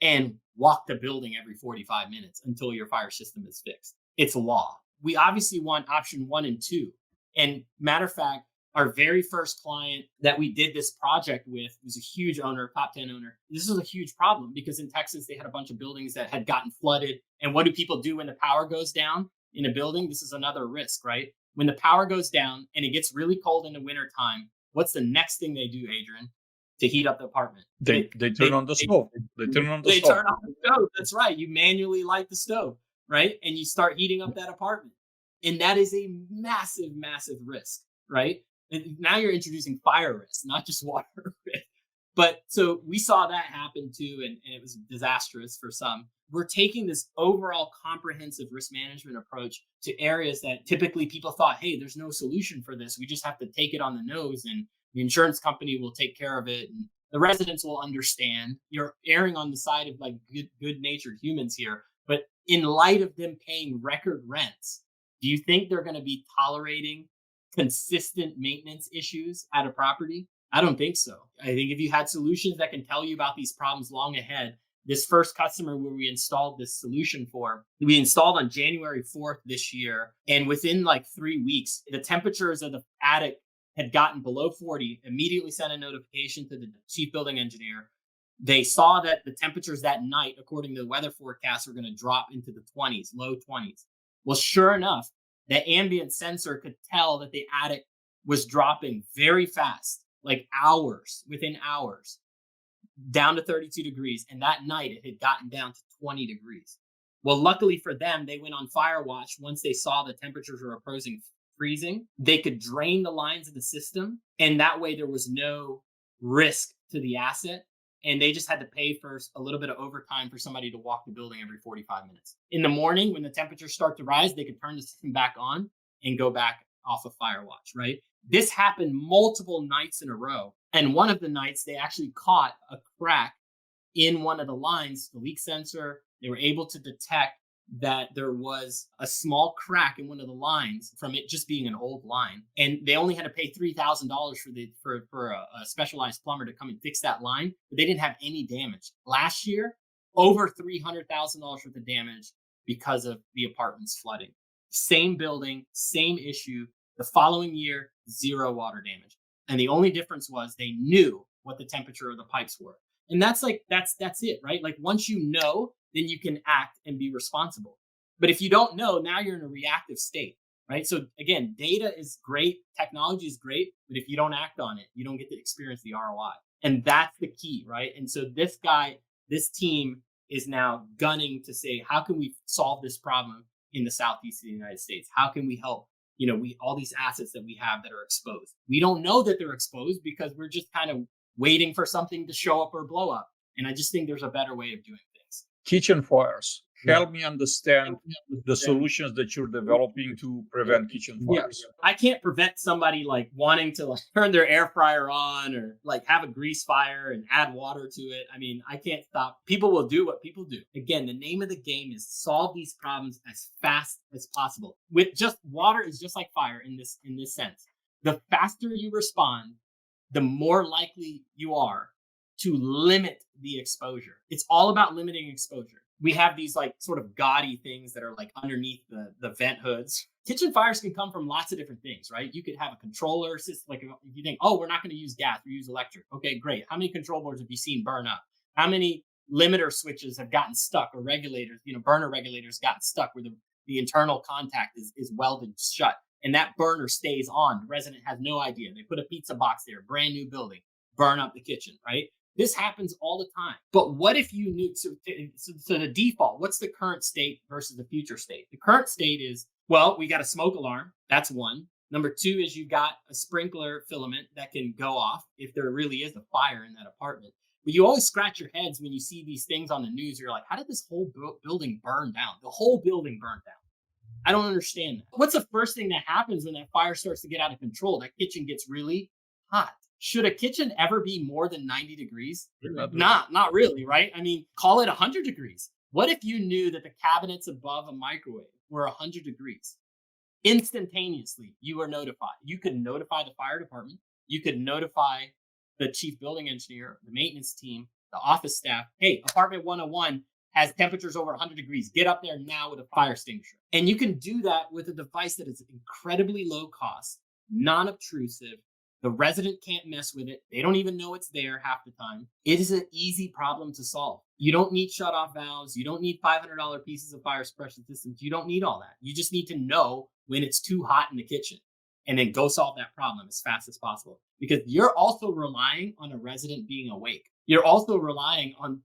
and walk the building every 45 minutes until your fire system is fixed. It's law. We obviously want option 1 and 2. And matter of fact, our very first client that we did this project with was a huge owner, top 10 owner. This was a huge problem because in Texas, they had a bunch of buildings that had gotten flooded. And what do people do when the power goes down in a building? This is another risk, right? When the power goes down and it gets really cold in the wintertime, what's the next thing they do, Adrian, to heat up the apartment? They turn on the stove. They turn on the stove. They turn on the stove. That's right. You manually light the stove, right? And you start heating up that apartment. And that is a massive, massive risk, right? And now you're introducing fire risk, not just water risk. But so we saw that happen too, and it was disastrous for some. We're taking this overall comprehensive risk management approach to areas that typically people thought, hey, there's no solution for this. We just have to take it on the nose and the insurance company will take care of it. And The residents will understand. You're erring on the side of like good-natured humans here. But in light of them paying record rents, do you think they're going to be tolerating consistent maintenance issues at a property? I don't think so. I think if you had solutions that can tell you about these problems long ahead, this first customer where we installed this solution for, we installed on January 4th this year. And within like 3 weeks, the temperatures of the attic had gotten below 40, immediately sent a notification to the chief building engineer. They saw that the temperatures that night, according to the weather forecast, were going to drop into the 20s, low 20s. Well, sure enough, the ambient sensor could tell that the attic was dropping very fast, like within hours, down to 32 degrees. And that night it had gotten down to 20 degrees. Well, luckily for them, they went on fire watch. Once they saw the temperatures were approaching freezing, they could drain the lines of the system. And that way there was no risk to the asset. And they just had to pay for a little bit of overtime for somebody to walk the building every 45 minutes. In the morning, when the temperatures start to rise, they could turn the system back on and go back off of fire watch, right? This happened multiple nights in a row. And one of the nights, they actually caught a crack in one of the lines, the leak sensor. They were able to detect that there was a small crack in one of the lines from it just being an old line. And they only had to pay $3,000 for a specialized plumber to come and fix that line, but they didn't have any damage. Last year, over $300,000 worth of damage because of the apartments flooding. Same building, same issue. The following year, zero water damage. And the only difference was they knew what the temperature of the pipes were. And that's it, right? Like once you know, then you can act and be responsible. But if you don't know, now you're in a reactive state, right? So again, data is great, technology is great, but if you don't act on it, you don't get to experience the ROI. And that's the key, right? And so this team is now gunning to say, how can we solve this problem in the Southeast of the United States? How can we help? All these assets that we have that are exposed. We don't know that they're exposed because we're just kind of waiting for something to show up or blow up. And I just think there's a better way of doing things. Kitchen fires. Help me understand the solutions that you're developing to prevent kitchen fires. I can't prevent somebody like wanting to like turn their air fryer on or like have a grease fire and add water to it. I mean, I can't stop. People will do what people do. Again, the name of the game is solve these problems as fast as possible. With just water is just like fire in this sense. The faster you respond, the more likely you are to limit the exposure. It's all about limiting exposure. We have these like sort of gaudy things that are like underneath the vent hoods. Kitchen fires can come from lots of different things, right? You could have a controller system. Like if you think, oh, we're not going to use gas, we use electric. Okay, great. How many control boards have you seen burn up? How many limiter switches have gotten stuck or regulators, burner regulators gotten stuck where the internal contact is welded shut and that burner stays on. The resident has no idea. They put a pizza box there, brand new building, burn up the kitchen, right? This happens all the time. But what if you knew, so the default, what's the current state versus the future state? The current state is, well, we got a smoke alarm. That's one. Number two is you got a sprinkler filament that can go off if there really is a fire in that apartment. But you always scratch your heads when you see these things on the news. You're like, how did this whole building burn down? The whole building burned down. I don't understand that. What's the first thing that happens when that fire starts to get out of control? That kitchen gets really hot. Should a kitchen ever be more than 90 degrees? Not really, right? I mean, call it 100 degrees. What if you knew that the cabinets above a microwave were 100 degrees? Instantaneously, you were notified. You could notify the fire department. You could notify the chief building engineer, the maintenance team, the office staff. Hey, apartment 101 has temperatures over 100 degrees. Get up there now with a fire extinguisher. And you can do that with a device that is incredibly low cost, non-obtrusive. The resident can't mess with it. They don't even know it's there half the time. It is an easy problem to solve. You don't need shutoff valves. You don't need $500 pieces of fire suppression systems. You don't need all that. You just need to know when it's too hot in the kitchen and then go solve that problem as fast as possible. Because you're also relying on a resident being awake. You're also relying on,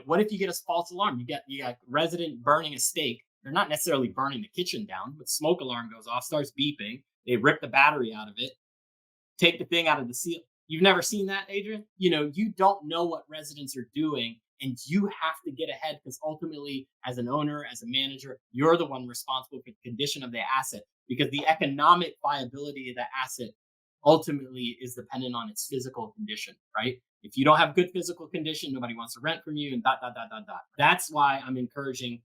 what if you get a false alarm? You got resident burning a steak. They're not necessarily burning the kitchen down, but smoke alarm goes off, starts beeping. They rip the battery out of it. Take the thing out of the seal. You've never seen that, Adrian? You don't know what residents are doing and you have to get ahead because ultimately as an owner, as a manager, you're the one responsible for the condition of the asset because the economic viability of the asset ultimately is dependent on its physical condition, right? If you don't have good physical condition, nobody wants to rent from you, and dot, dot, dot, dot, dot. That's why I'm encouraging,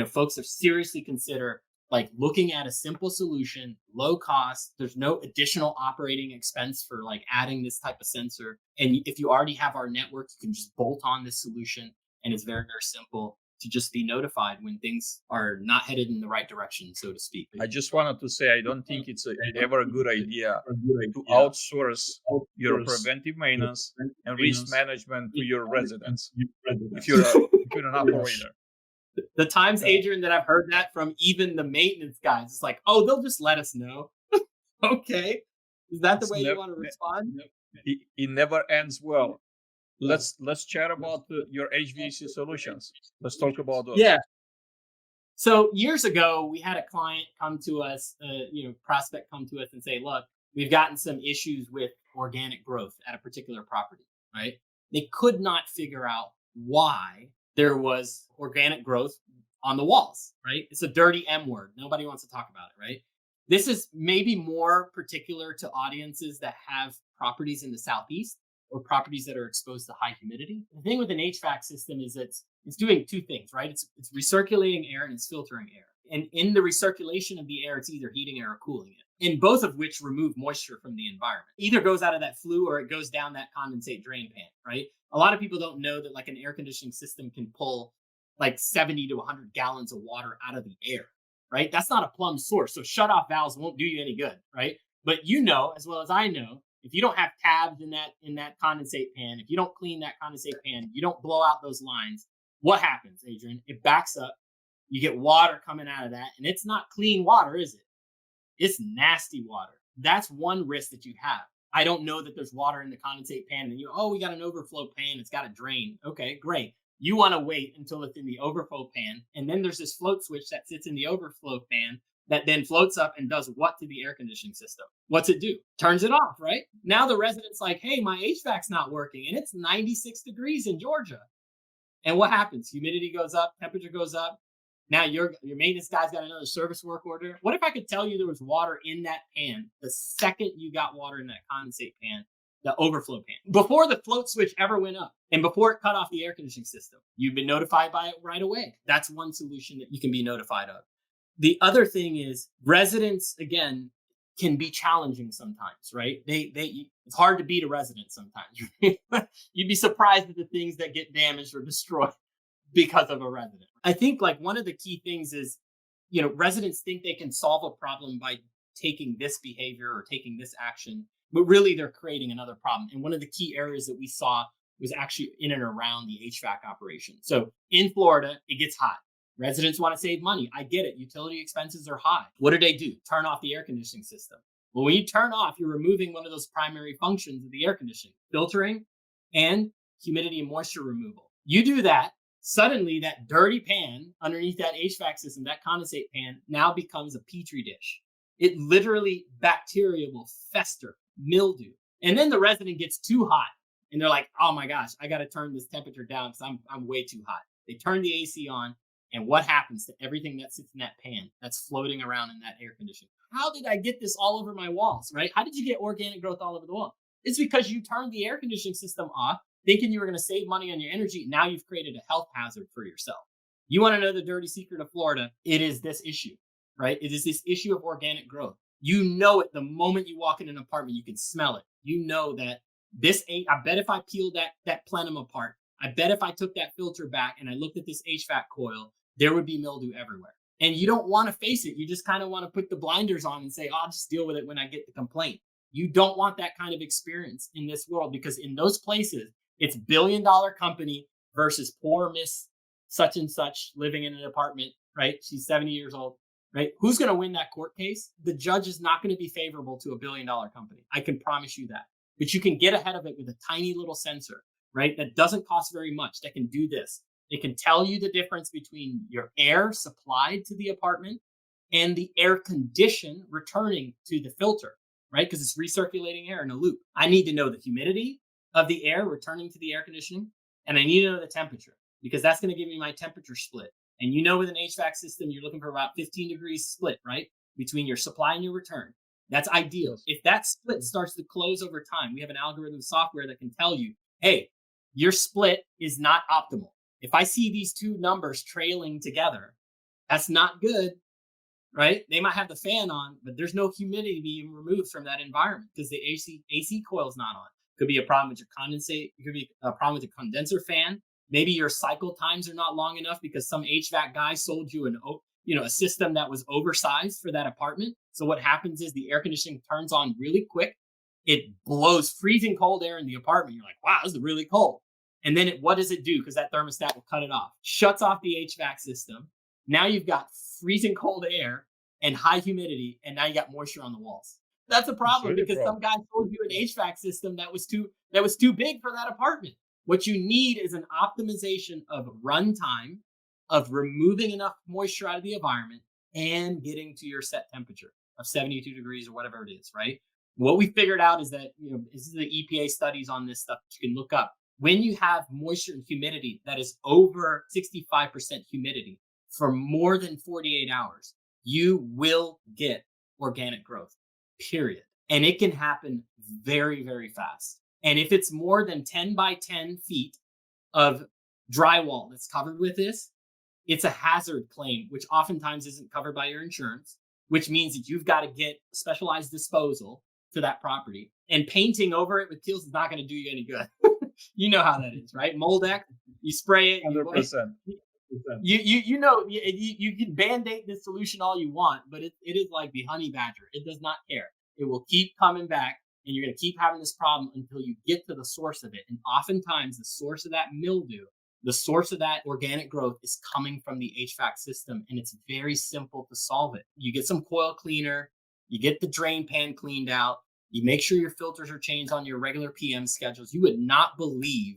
folks to seriously consider like looking at a simple solution, low cost. There's no additional operating expense for like adding this type of sensor. And if you already have our network, you can just bolt on this solution. And it's very, very simple to just be notified when things are not headed in the right direction, so to speak. I just wanted to say, I don't think it's ever a good idea to outsource your preventive maintenance and risk management to your residents if you're an operator. The times, Adrian, that I've heard that from even the maintenance guys, it's like, oh, they'll just let us know. Okay. Is that the way you want to respond? It never ends well. Let's chat about your HVAC solutions. Let's talk about those. Yeah. So years ago, we had a client come to us, prospect come to us and say, look, we've gotten some issues with organic growth at a particular property, right? They could not figure out why there was organic growth on the walls, right? It's a dirty M word. Nobody wants to talk about it, right? This is maybe more particular to audiences that have properties in the Southeast or properties that are exposed to high humidity. The thing with an HVAC system is it's doing two things, right? It's recirculating air and it's filtering air. And in the recirculation of the air, it's either heating air or cooling it, and both of which remove moisture from the environment. Either goes out of that flue or it goes down that condensate drain pan, right? A lot of people don't know that like an air conditioning system can pull like 70 to 100 gallons of water out of the air, right? That's not a plumb source. So shut-off valves won't do you any good, right? But as well as I know, if you don't have tabs in that condensate pan, if you don't clean that condensate pan, you don't blow out those lines, what happens, Adrian? It backs up. You get water coming out of that, and it's not clean water, is it? It's nasty water. That's one risk that you have. I don't know that there's water in the condensate pan, and we got an overflow pan. It's got a drain. Okay, great. You want to wait until it's in the overflow pan, and then there's this float switch that sits in the overflow pan that then floats up and does what to the air conditioning system? What's it do? Turns it off, right? Now the resident's like, hey, my HVAC's not working, and it's 96 degrees in Georgia. And what happens? Humidity goes up, temperature goes up. Now your maintenance guy's got another service work order. What if I could tell you there was water in that pan the second you got water in that condensate pan, the overflow pan, before the float switch ever went up and before it cut off the air conditioning system? You've been notified by it right away. That's one solution that you can be notified of. The other thing is residents, again, can be challenging sometimes, right? It's hard to beat a resident sometimes. You'd be surprised at the things that get damaged or destroyed because of a resident. I think like one of the key things is, residents think they can solve a problem by taking this behavior or taking this action, but really they're creating another problem. And one of the key areas that we saw was actually in and around the HVAC operation. So in Florida, it gets hot. Residents want to save money. I get it. Utility expenses are high. What do? Turn off the air conditioning system. Well, when you turn off, you're removing one of those primary functions of the air conditioning, filtering and humidity and moisture removal. You do that, suddenly that dirty pan underneath that HVAC system, that condensate pan, now becomes a petri dish. It literally, bacteria will fester, mildew. And then the resident gets too hot and they're like, oh my gosh, I got to turn this temperature down because I'm way too hot. They turn the AC on. And what happens to everything that sits in that pan that's floating around in that air conditioning? How did I get this all over my walls, right? How did you get organic growth all over the wall? It's because you turned the air conditioning system off, thinking you were going to save money on your energy. Now you've created a health hazard for yourself. You want to know the dirty secret of Florida? It is this issue, right? It is this issue of organic growth. You know it the moment you walk in an apartment, you can smell it. You know that this ain't, I bet if I peeled that plenum apart, I bet if I took that filter back and I looked at this HVAC coil, there would be mildew everywhere. And you don't want to face it. You just kind of want to put the blinders on and say, I'll just deal with it when I get the complaint. You don't want that kind of experience in this world, because in those places, it's billion-dollar company versus poor Miss such and such living in an apartment, right? She's 70 years old, right? Who's going to win that court case? The judge is not going to be favorable to a billion-dollar company. I can promise you that. But you can get ahead of it with a tiny little sensor, right? That doesn't cost very much. That can do this. It can tell you the difference between your air supplied to the apartment and the air condition returning to the filter, right? Because it's recirculating air in a loop. I need to know the humidity of the air returning to the air conditioning, and I need to know the temperature, because that's going to give me my temperature split. And with an HVAC system, you're looking for about 15 degrees split, right? Between your supply and your return. That's ideal. If that split starts to close over time, we have an algorithm software that can tell you hey, your split is not optimal. If I see these two numbers trailing together, that's not good, right? They might have the fan on, but there's no humidity being removed from that environment because the AC coil is not on. Could be a problem with your condensate. It could be a problem with the condenser fan. Maybe your cycle times are not long enough because some HVAC guy sold you a system that was oversized for that apartment. So what happens is the air conditioning turns on really quick. It blows freezing cold air in the apartment. You're like, wow, this is really cold. And then what does it do? Because that thermostat will cut it off. Shuts off the HVAC system. Now you've got freezing cold air and high humidity, and now you got moisture on the walls. That's a problem because some guy sold you an HVAC system that was too big for that apartment. What you need is an optimization of runtime, of removing enough moisture out of the environment, and getting to your set temperature of 72 degrees or whatever it is, right? What we figured out is that, this is the EPA studies on this stuff that you can look up. When you have moisture and humidity that is over 65% humidity for more than 48 hours, you will get organic growth, period. And it can happen very, very fast. And if it's more than 10 by 10 feet of drywall that's covered with this, it's a hazard claim, which oftentimes isn't covered by your insurance, which means that you've got to get specialized disposal to that property. And painting over it with Keels is not going to do you any good. You know how that is, right? Moldex, you spray it. 100%. You can band-aid this solution all you want, but it is like the honey badger. It does not care. It will keep coming back, and you're going to keep having this problem until you get to the source of it. And oftentimes the source of that mildew, the source of that organic growth is coming from the HVAC system, and it's very simple to solve it. You get some coil cleaner, you get the drain pan cleaned out, you make sure your filters are changed on your regular PM schedules. You would not believe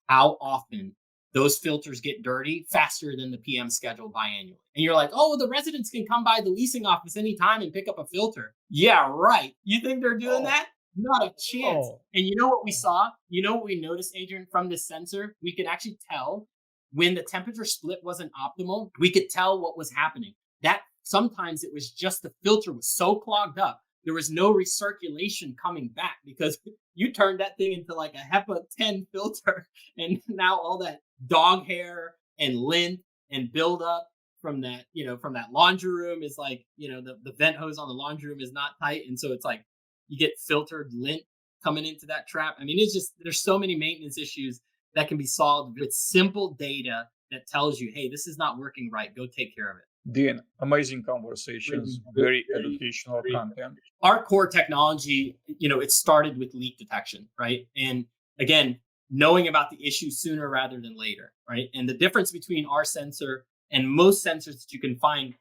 how often those filters get dirty faster than the PM schedule biannually. And you're like, oh, the residents can come by the leasing office anytime and pick up a filter. Yeah, right. You think they're doing that? Not a chance. And you know what we saw? You know what we noticed, Adrian, from this sensor? We could actually tell when the temperature split wasn't optimal. We could tell what was happening. That sometimes it was just the filter was so clogged up. There was no recirculation coming back because you turned that thing into like a HEPA 10 filter. And now all that dog hair and lint and buildup from that, from that laundry room is like, the vent hose on the laundry room is not tight. And so it's like you get filtered lint coming into that trap. I mean, there's so many maintenance issues that can be solved with simple data that tells you, hey, this is not working right. Go take care of it. Dean, amazing conversations, very educational content. Our core technology, it started with leak detection, right? And again, knowing about the issue sooner rather than later, right? And the difference between our sensor and most sensors that you can find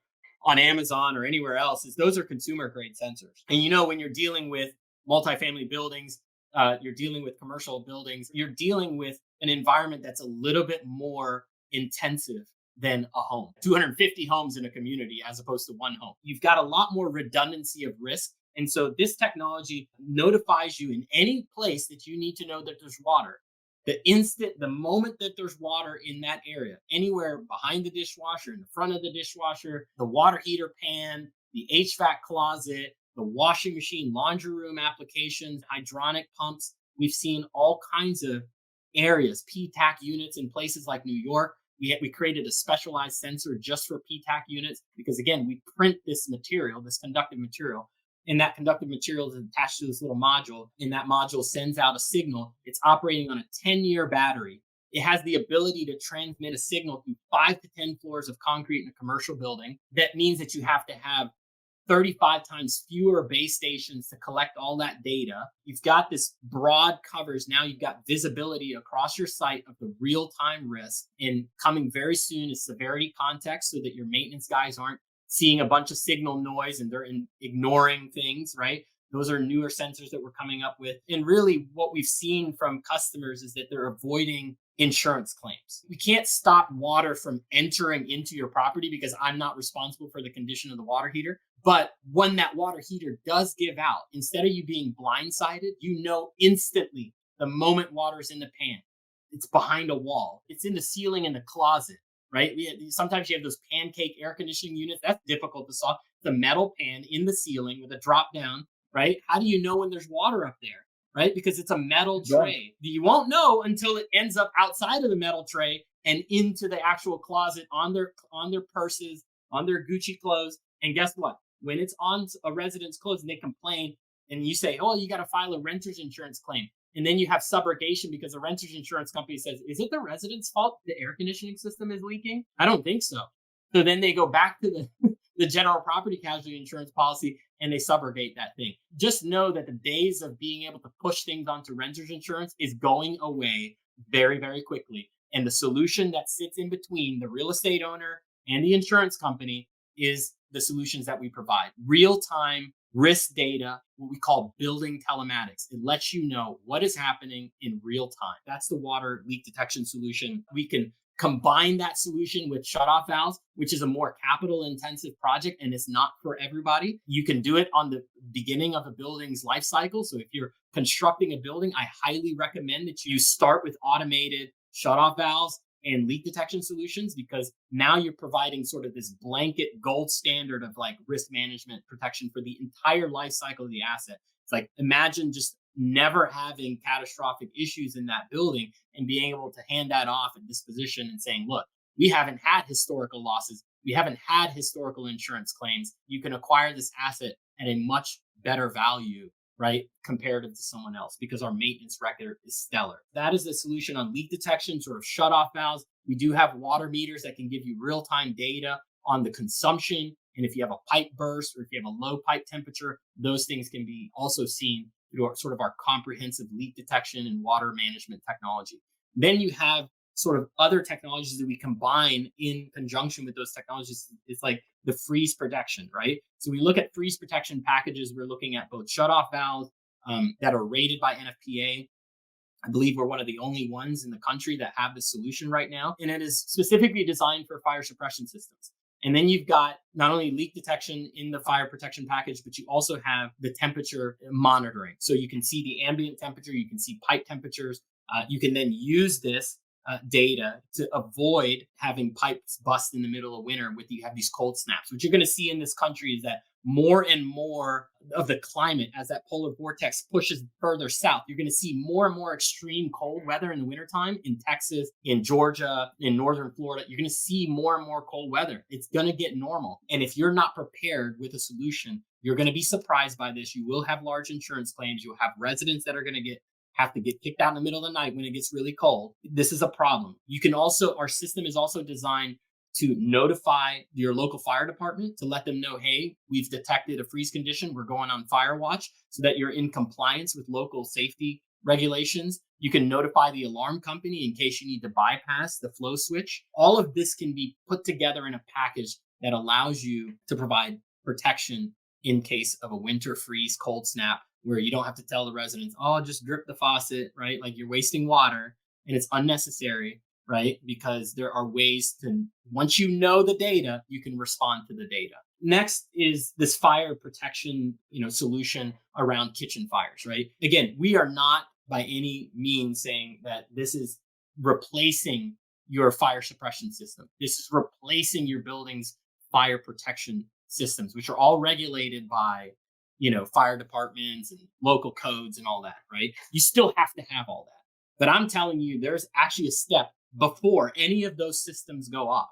on Amazon or anywhere else is those are consumer grade sensors. And when you're dealing with multifamily buildings, you're dealing with commercial buildings, you're dealing with an environment that's a little bit more intensive than a home. 250 homes in a community as opposed to one home. You've got a lot more redundancy of risk. And so this technology notifies you in any place that you need to know that there's water. The moment that there's water in that area, anywhere behind the dishwasher, in the front of the dishwasher, the water heater pan, the HVAC closet, the washing machine, laundry room applications, hydronic pumps. We've seen all kinds of areas, PTAC units in places like New York. We created a specialized sensor just for PTAC units because, again, we print this material, this conductive material, and that conductive material is attached to this little module, and that module sends out a signal. It's operating on a 10-year battery. It has the ability to transmit a signal through 5 to 10 floors of concrete in a commercial building. That means that you have to have 35 times fewer base stations to collect all that data. You've got this broad covers. Now you've got visibility across your site of the real-time risk. And coming very soon is severity context so that your maintenance guys aren't seeing a bunch of signal noise and they're ignoring things, right? Those are newer sensors that we're coming up with. And really what we've seen from customers is that they're avoiding insurance claims. We can't stop water from entering into your property because I'm not responsible for the condition of the water heater. But when that water heater does give out, instead of you being blindsided, instantly the moment water's in the pan. It's behind a wall. It's in the ceiling in the closet, right? Sometimes you have those pancake air conditioning units. That's difficult to solve. The metal pan in the ceiling with a drop down, right? How do you know when there's water up there, right? Because it's a metal Don't. tray. You won't know until it ends up outside of the metal tray and into the actual closet on their purses, on their Gucci clothes. And guess what? When it's on a resident's clothes and they complain and you say, oh, you got to file a renter's insurance claim. And then you have subrogation because the renter's insurance company says, is it the resident's fault the air conditioning system is leaking? I don't think so. So then they go back to the general property casualty insurance policy and they subrogate that thing. Just know that the days of being able to push things onto renter's insurance is going away very, very quickly. And the solution that sits in between the real estate owner and the insurance company is the solutions that we provide. Real-time risk data, what we call building telematics. It lets you know what is happening in real time. That's the water leak detection solution. We can combine that solution with shutoff valves, which is a more capital intensive project and it's not for everybody. You can do it on the beginning of a building's life cycle. So if you're constructing a building, I highly recommend that you start with automated shutoff valves and leak detection solutions, because now you're providing sort of this blanket gold standard of like risk management protection for the entire life cycle of the asset. It's like, imagine just never having catastrophic issues in that building and being able to hand that off at disposition and saying, look, we haven't had historical losses. We haven't had historical insurance claims. You can acquire this asset at a much better value, right, comparative to someone else, because our maintenance record is stellar. That is the solution on leak detection, sort of shutoff valves. We do have water meters that can give you real-time data on the consumption. And if you have a pipe burst or if you have a low pipe temperature, those things can be also seen through sort of our comprehensive leak detection and water management technology. Then you have sort of other technologies that we combine in conjunction with those technologies. It's like the freeze protection, right? So we look at freeze protection packages. We're looking at both shutoff valves that are rated by NFPA. I believe we're one of the only ones in the country that have this solution right now. And it is specifically designed for fire suppression systems. And then you've got not only leak detection in the fire protection package, but you also have the temperature monitoring. So you can see the ambient temperature, you can see pipe temperatures. You can then use this data to avoid having pipes bust in the middle of winter with you have these cold snaps. What you're going to see in this country is that more and more of the climate, as that polar vortex pushes further south, you're going to see more and more extreme cold weather in the wintertime in Texas, in Georgia, in northern Florida. You're going to see more and more cold weather. It's going to get normal. And if you're not prepared with a solution, you're going to be surprised by this. You will have large insurance claims. You'll have residents that are going to have to get kicked out in the middle of the night when it gets really cold. This is a problem. You can also, our system is also designed to notify your local fire department to let them know, hey, we've detected a freeze condition. We're going on fire watch, so that you're in compliance with local safety regulations. You can notify the alarm company in case you need to bypass the flow switch. All of this can be put together in a package that allows you to provide protection in case of a winter freeze, cold snap, where you don't have to tell the residents, oh, just drip the faucet, right? Like you're wasting water and it's unnecessary, right? Because there are ways to, once you know the data, you can respond to the data. Next is this fire protection, solution around kitchen fires, right? Again, we are not by any means saying that this is replacing your fire suppression system. This is replacing your building's fire protection systems, which are all regulated by fire departments and local codes and all that, right? You still have to have all that. But I'm telling you, there's actually a step before any of those systems go off.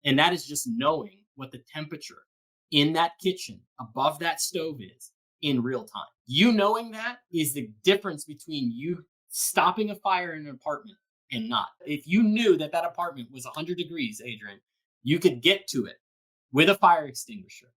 And that is just knowing what the temperature in that kitchen above that stove is in real time. You knowing that is the difference between you stopping a fire in an apartment and not. If you knew that that apartment was 100 degrees, Adrian, you could get to it with a fire extinguisher.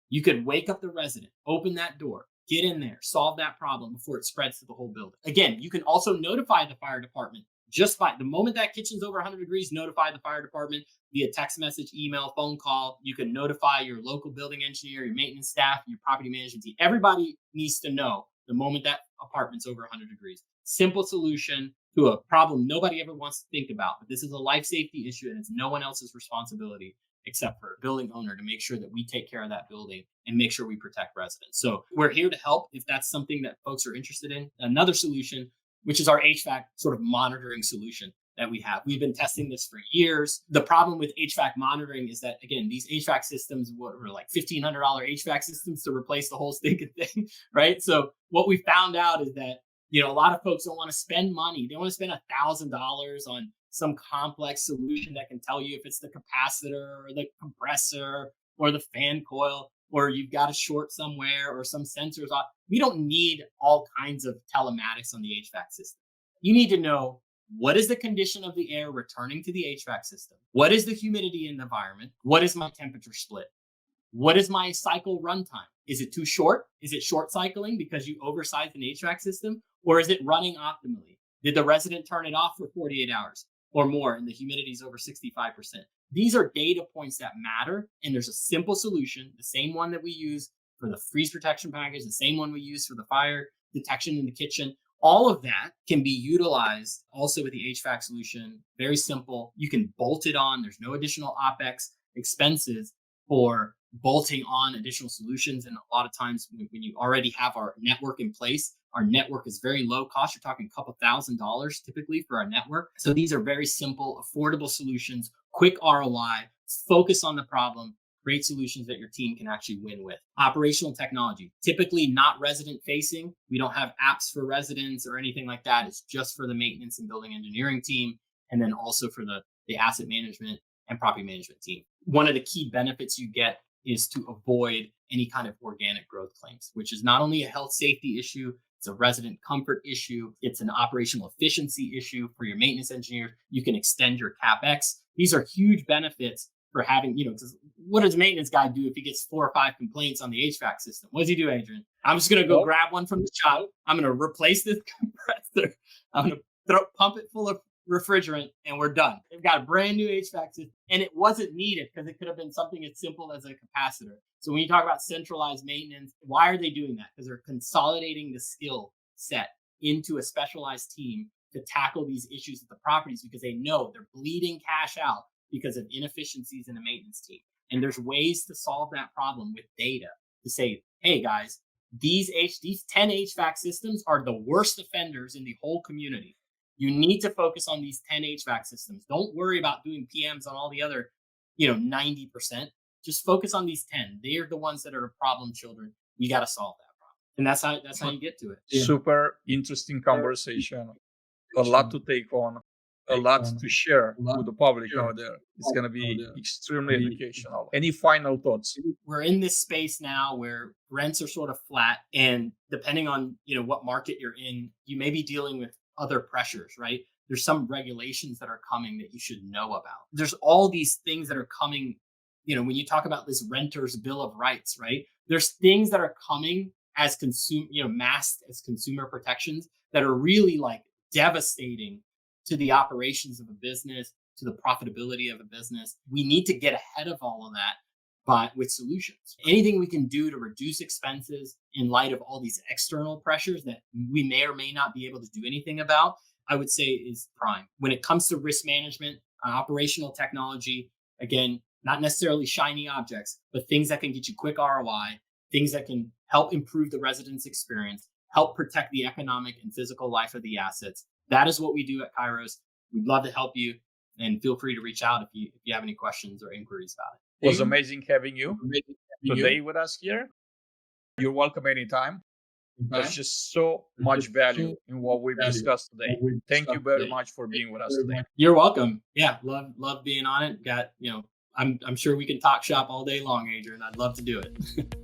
You could wake up the resident, open that door, get in there, solve that problem before it spreads to the whole building. Again, you can also notify the fire department just by the moment that kitchen's over 100 degrees, notify the fire department via text message, email, phone call. You can notify your local building engineer, your maintenance staff, your property management team. Everybody needs to know the moment that apartment's over 100 degrees. Simple solution to a problem nobody ever wants to think about. But this is a life safety issue and it's no one else's responsibility except for a building owner to make sure that we take care of that building and make sure we protect residents. So we're here to help if that's something that folks are interested in. Another solution, which is our HVAC sort of monitoring solution that we have. We've been testing this for years. The problem with HVAC monitoring is that, again, these HVAC systems were like $1,500 HVAC systems to replace the whole stinking thing, right? So what we found out is that A lot of folks don't want to spend money. They want to spend $1,000 on some complex solution that can tell you if it's the capacitor or the compressor or the fan coil, or you've got a short somewhere or some sensors off. We don't need all kinds of telematics on the HVAC system. You need to know, what is the condition of the air returning to the HVAC system? What is the humidity in the environment? What is my temperature split? What is my cycle runtime? Is it too short? Is it short cycling because you oversized an HVAC system? Or is it running optimally? Did the resident turn it off for 48 hours or more and the humidity is over 65%? These are data points that matter. And there's a simple solution, the same one that we use for the freeze protection package, the same one we use for the fire detection in the kitchen. All of that can be utilized also with the HVAC solution. Very simple. You can bolt it on. There's no additional OpEx expenses for bolting on additional solutions. And a lot of times when you already have our network in place, our network is very low cost. You're talking a couple $1,000s typically for our network. So these are very simple, affordable solutions, quick ROI, focus on the problem, create solutions that your team can actually win with. Operational technology, typically not resident facing. We don't have apps for residents or anything like that. It's just for the maintenance and building engineering team, and then also for the asset management and property management team. One of the key benefits you get is to avoid any kind of organic growth claims, which is not only a health safety issue, it's a resident comfort issue, it's an operational efficiency issue for your maintenance engineers. You can extend your CapEx. These are huge benefits for having, because what does a maintenance guy do if he gets 4 or 5 complaints on the HVAC system? What does he do, Adrian? I'm just going to go grab one from the shop. I'm going to replace this compressor. I'm going to pump it full of refrigerant, and we're done. They've got a brand new HVAC system, and it wasn't needed because it could have been something as simple as a capacitor. So when you talk about centralized maintenance, why are they doing that? Because they're consolidating the skill set into a specialized team to tackle these issues at the properties, because they know they're bleeding cash out because of inefficiencies in the maintenance team. And there's ways to solve that problem with data to say, hey guys, these 10 HVAC systems are the worst offenders in the whole community. You need to focus on these 10 HVAC systems. Don't worry about doing PMs on all the other, 90%. Just focus on these 10. They are the ones that are the problem children. You got to solve that problem. And that's how you get to it. Yeah. Super interesting conversation. A lot to take on, a lot to share with the public out there. It's going to be extremely educational. Any final thoughts? We're in this space now where rents are sort of flat, and depending on, what market you're in, you may be dealing with other pressures, right? There's some regulations that are coming that you should know about. There's all these things that are coming, when you talk about this renter's bill of rights, right? There's things that are coming as masked as consumer protections that are really like devastating to the operations of a business, to the profitability of a business. We need to get ahead of all of that, but with solutions. Anything we can do to reduce expenses in light of all these external pressures that we may or may not be able to do anything about, I would say is prime. When it comes to risk management, operational technology, again, not necessarily shiny objects, but things that can get you quick ROI, things that can help improve the resident's experience, help protect the economic and physical life of the assets. That is what we do at Kairos. We'd love to help you, and feel free to reach out if you have any questions or inquiries about it. It was amazing having you today with us here. You're welcome anytime. There's just so much value in what we've discussed today. Thank you very much for being with us today. You're welcome. Yeah, love being on it. I'm sure we can talk shop all day long, Adrian. I'd love to do it.